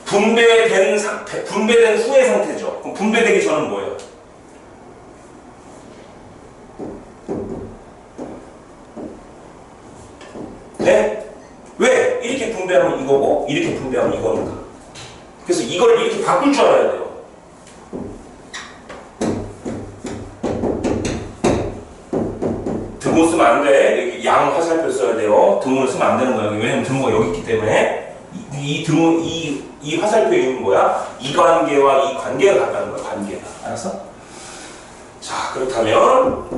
분배된 상태, 분배된 후의 상태죠. 그럼 분배되기 전은 뭐예요? 네? 왜? 이렇게 분배하면 이거고 이렇게 분배하면 이거니까. 그래서 이걸 이렇게 바꿀 줄 알아야 돼요. 등호 쓰면 안 돼. 여기 양 화살표 써야 돼요. 등호를 쓰면 안 되는 거예요. 왜냐면 등호가 여기 있기 때문에 이 등호 이 화살표에 있는 거야. 이 관계와 이 관계가 같다는 거야. 관계가. 알았어? 자, 그렇다면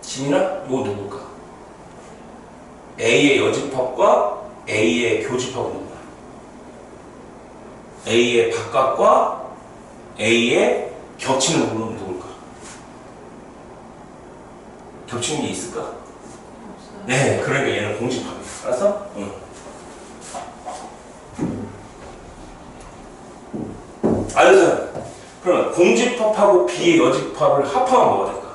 지민아, 이거 누굴까? A의 여집합과 A의 교집합은 누구야? A의 바깥과 A의 겹치는 부분은 누굴까? 겹치는 게 있을까? 없어요. 네, 그러니까 얘는 공집합이야. 알았어? 응. 알았어. 그러면 공집합하고 B의 여집합을 합하면 뭐가 될까?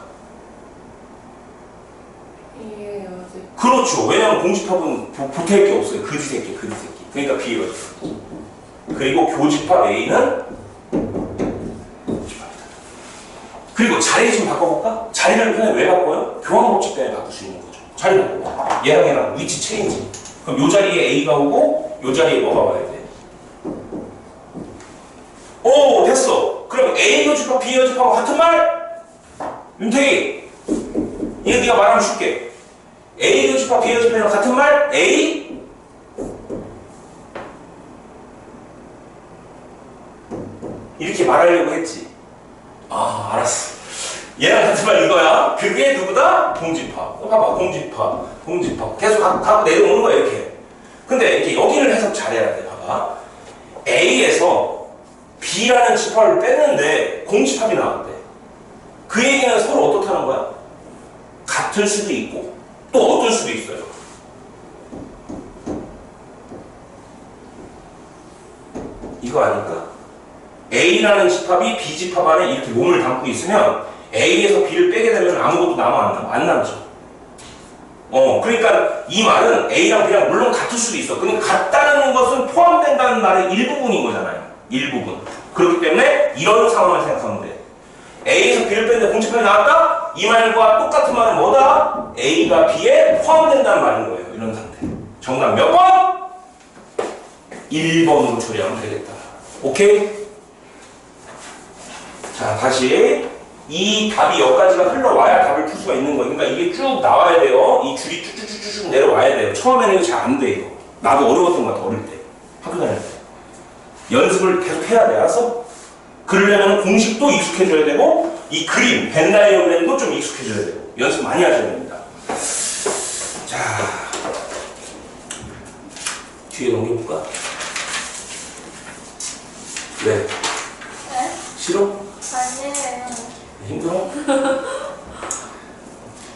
B의 여집. 그렇죠. 왜냐면 공집합은 보탤 게 없어요. 그지 새끼. 그러니까 B의 여집합. 그리고 교집합 A는 교집합이다. 그리고 자리 좀 바꿔볼까? 자리를 그냥 왜 바꿔요? 교환 법칙 때문에 바꿀 수 있는 거죠. 자리 바꿔. 얘랑 위치 체인지. 그럼 요 자리에 A가 오고 요 자리에 뭐가 와야 돼? 오, 됐어. 그럼 A 교집합, B 교집합하고 같은 말? 윤택이, 이거 네가 말하면 쉽게. A 교집합, B 교집합이랑 같은 말? A? 이렇게 말하려고 했지. 아, 알았어. 얘랑 같은 말 이거야. 그게 누구다? 공집합. 봐봐, 공집합. 계속 가고 내려오는 거야, 이렇게. 근데 이렇게 여기를 해석 잘해야 돼. 봐봐. A에서 B라는 집합을 뺐는데 공집합이 나왔대. 그 얘기는 서로 어떻다는 거야? 같을 수도 있고 또 어떨 수도 있어요. 이거 아닐까? A라는 집합이 B 집합 안에 이렇게 몸을 담고 있으면 A에서 B를 빼게 되면 아무것도 남아 안 남죠. 그러니까 이 말은 A랑 B랑 물론 같을 수도 있어. 그러니까 같다는 것은 포함된다는 말의 일부분인 거잖아요. 일부분. 그렇기 때문에 이런 상황을 생각하면 돼. A에서 B를 뺐는데 공집합이 나왔다? 이 말과 똑같은 말은 뭐다? A가 B에 포함된다는 말인 거예요. 이런 상태. 정답 몇 번? 1번으로 처리하면 되겠다. 오케이? 자, 다시. 이 답이 여기까지가 흘러와야 답을 풀 수가 있는 거예요. 그러니까 이게 쭉 나와야 돼요. 이 줄이 쭉쭉쭉쭉 내려와야 돼요. 처음에는 이거 잘 안 돼, 이거. 나도 어려웠던 것 같아, 어릴 때. 학교 다닐 때. 연습을 계속 해야 돼, 알았어? 그러려면 공식도 익숙해져야 되고, 이 그림, 벤 다이어그램도 좀 익숙해져야 되고, 연습 많이 하셔야 됩니다. 자, 뒤에 넘겨볼까? 왜? 네? 싫어? 아니에요. 힘들어?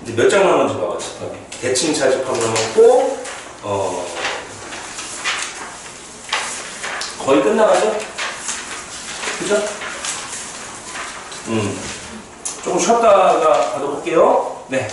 이제 몇 장 남았는지 봐봐, 집합이. 대칭차 집합 남았고, 거의 끝나가죠? 그죠? 조금 쉬었다가 가도록 할게요. 네.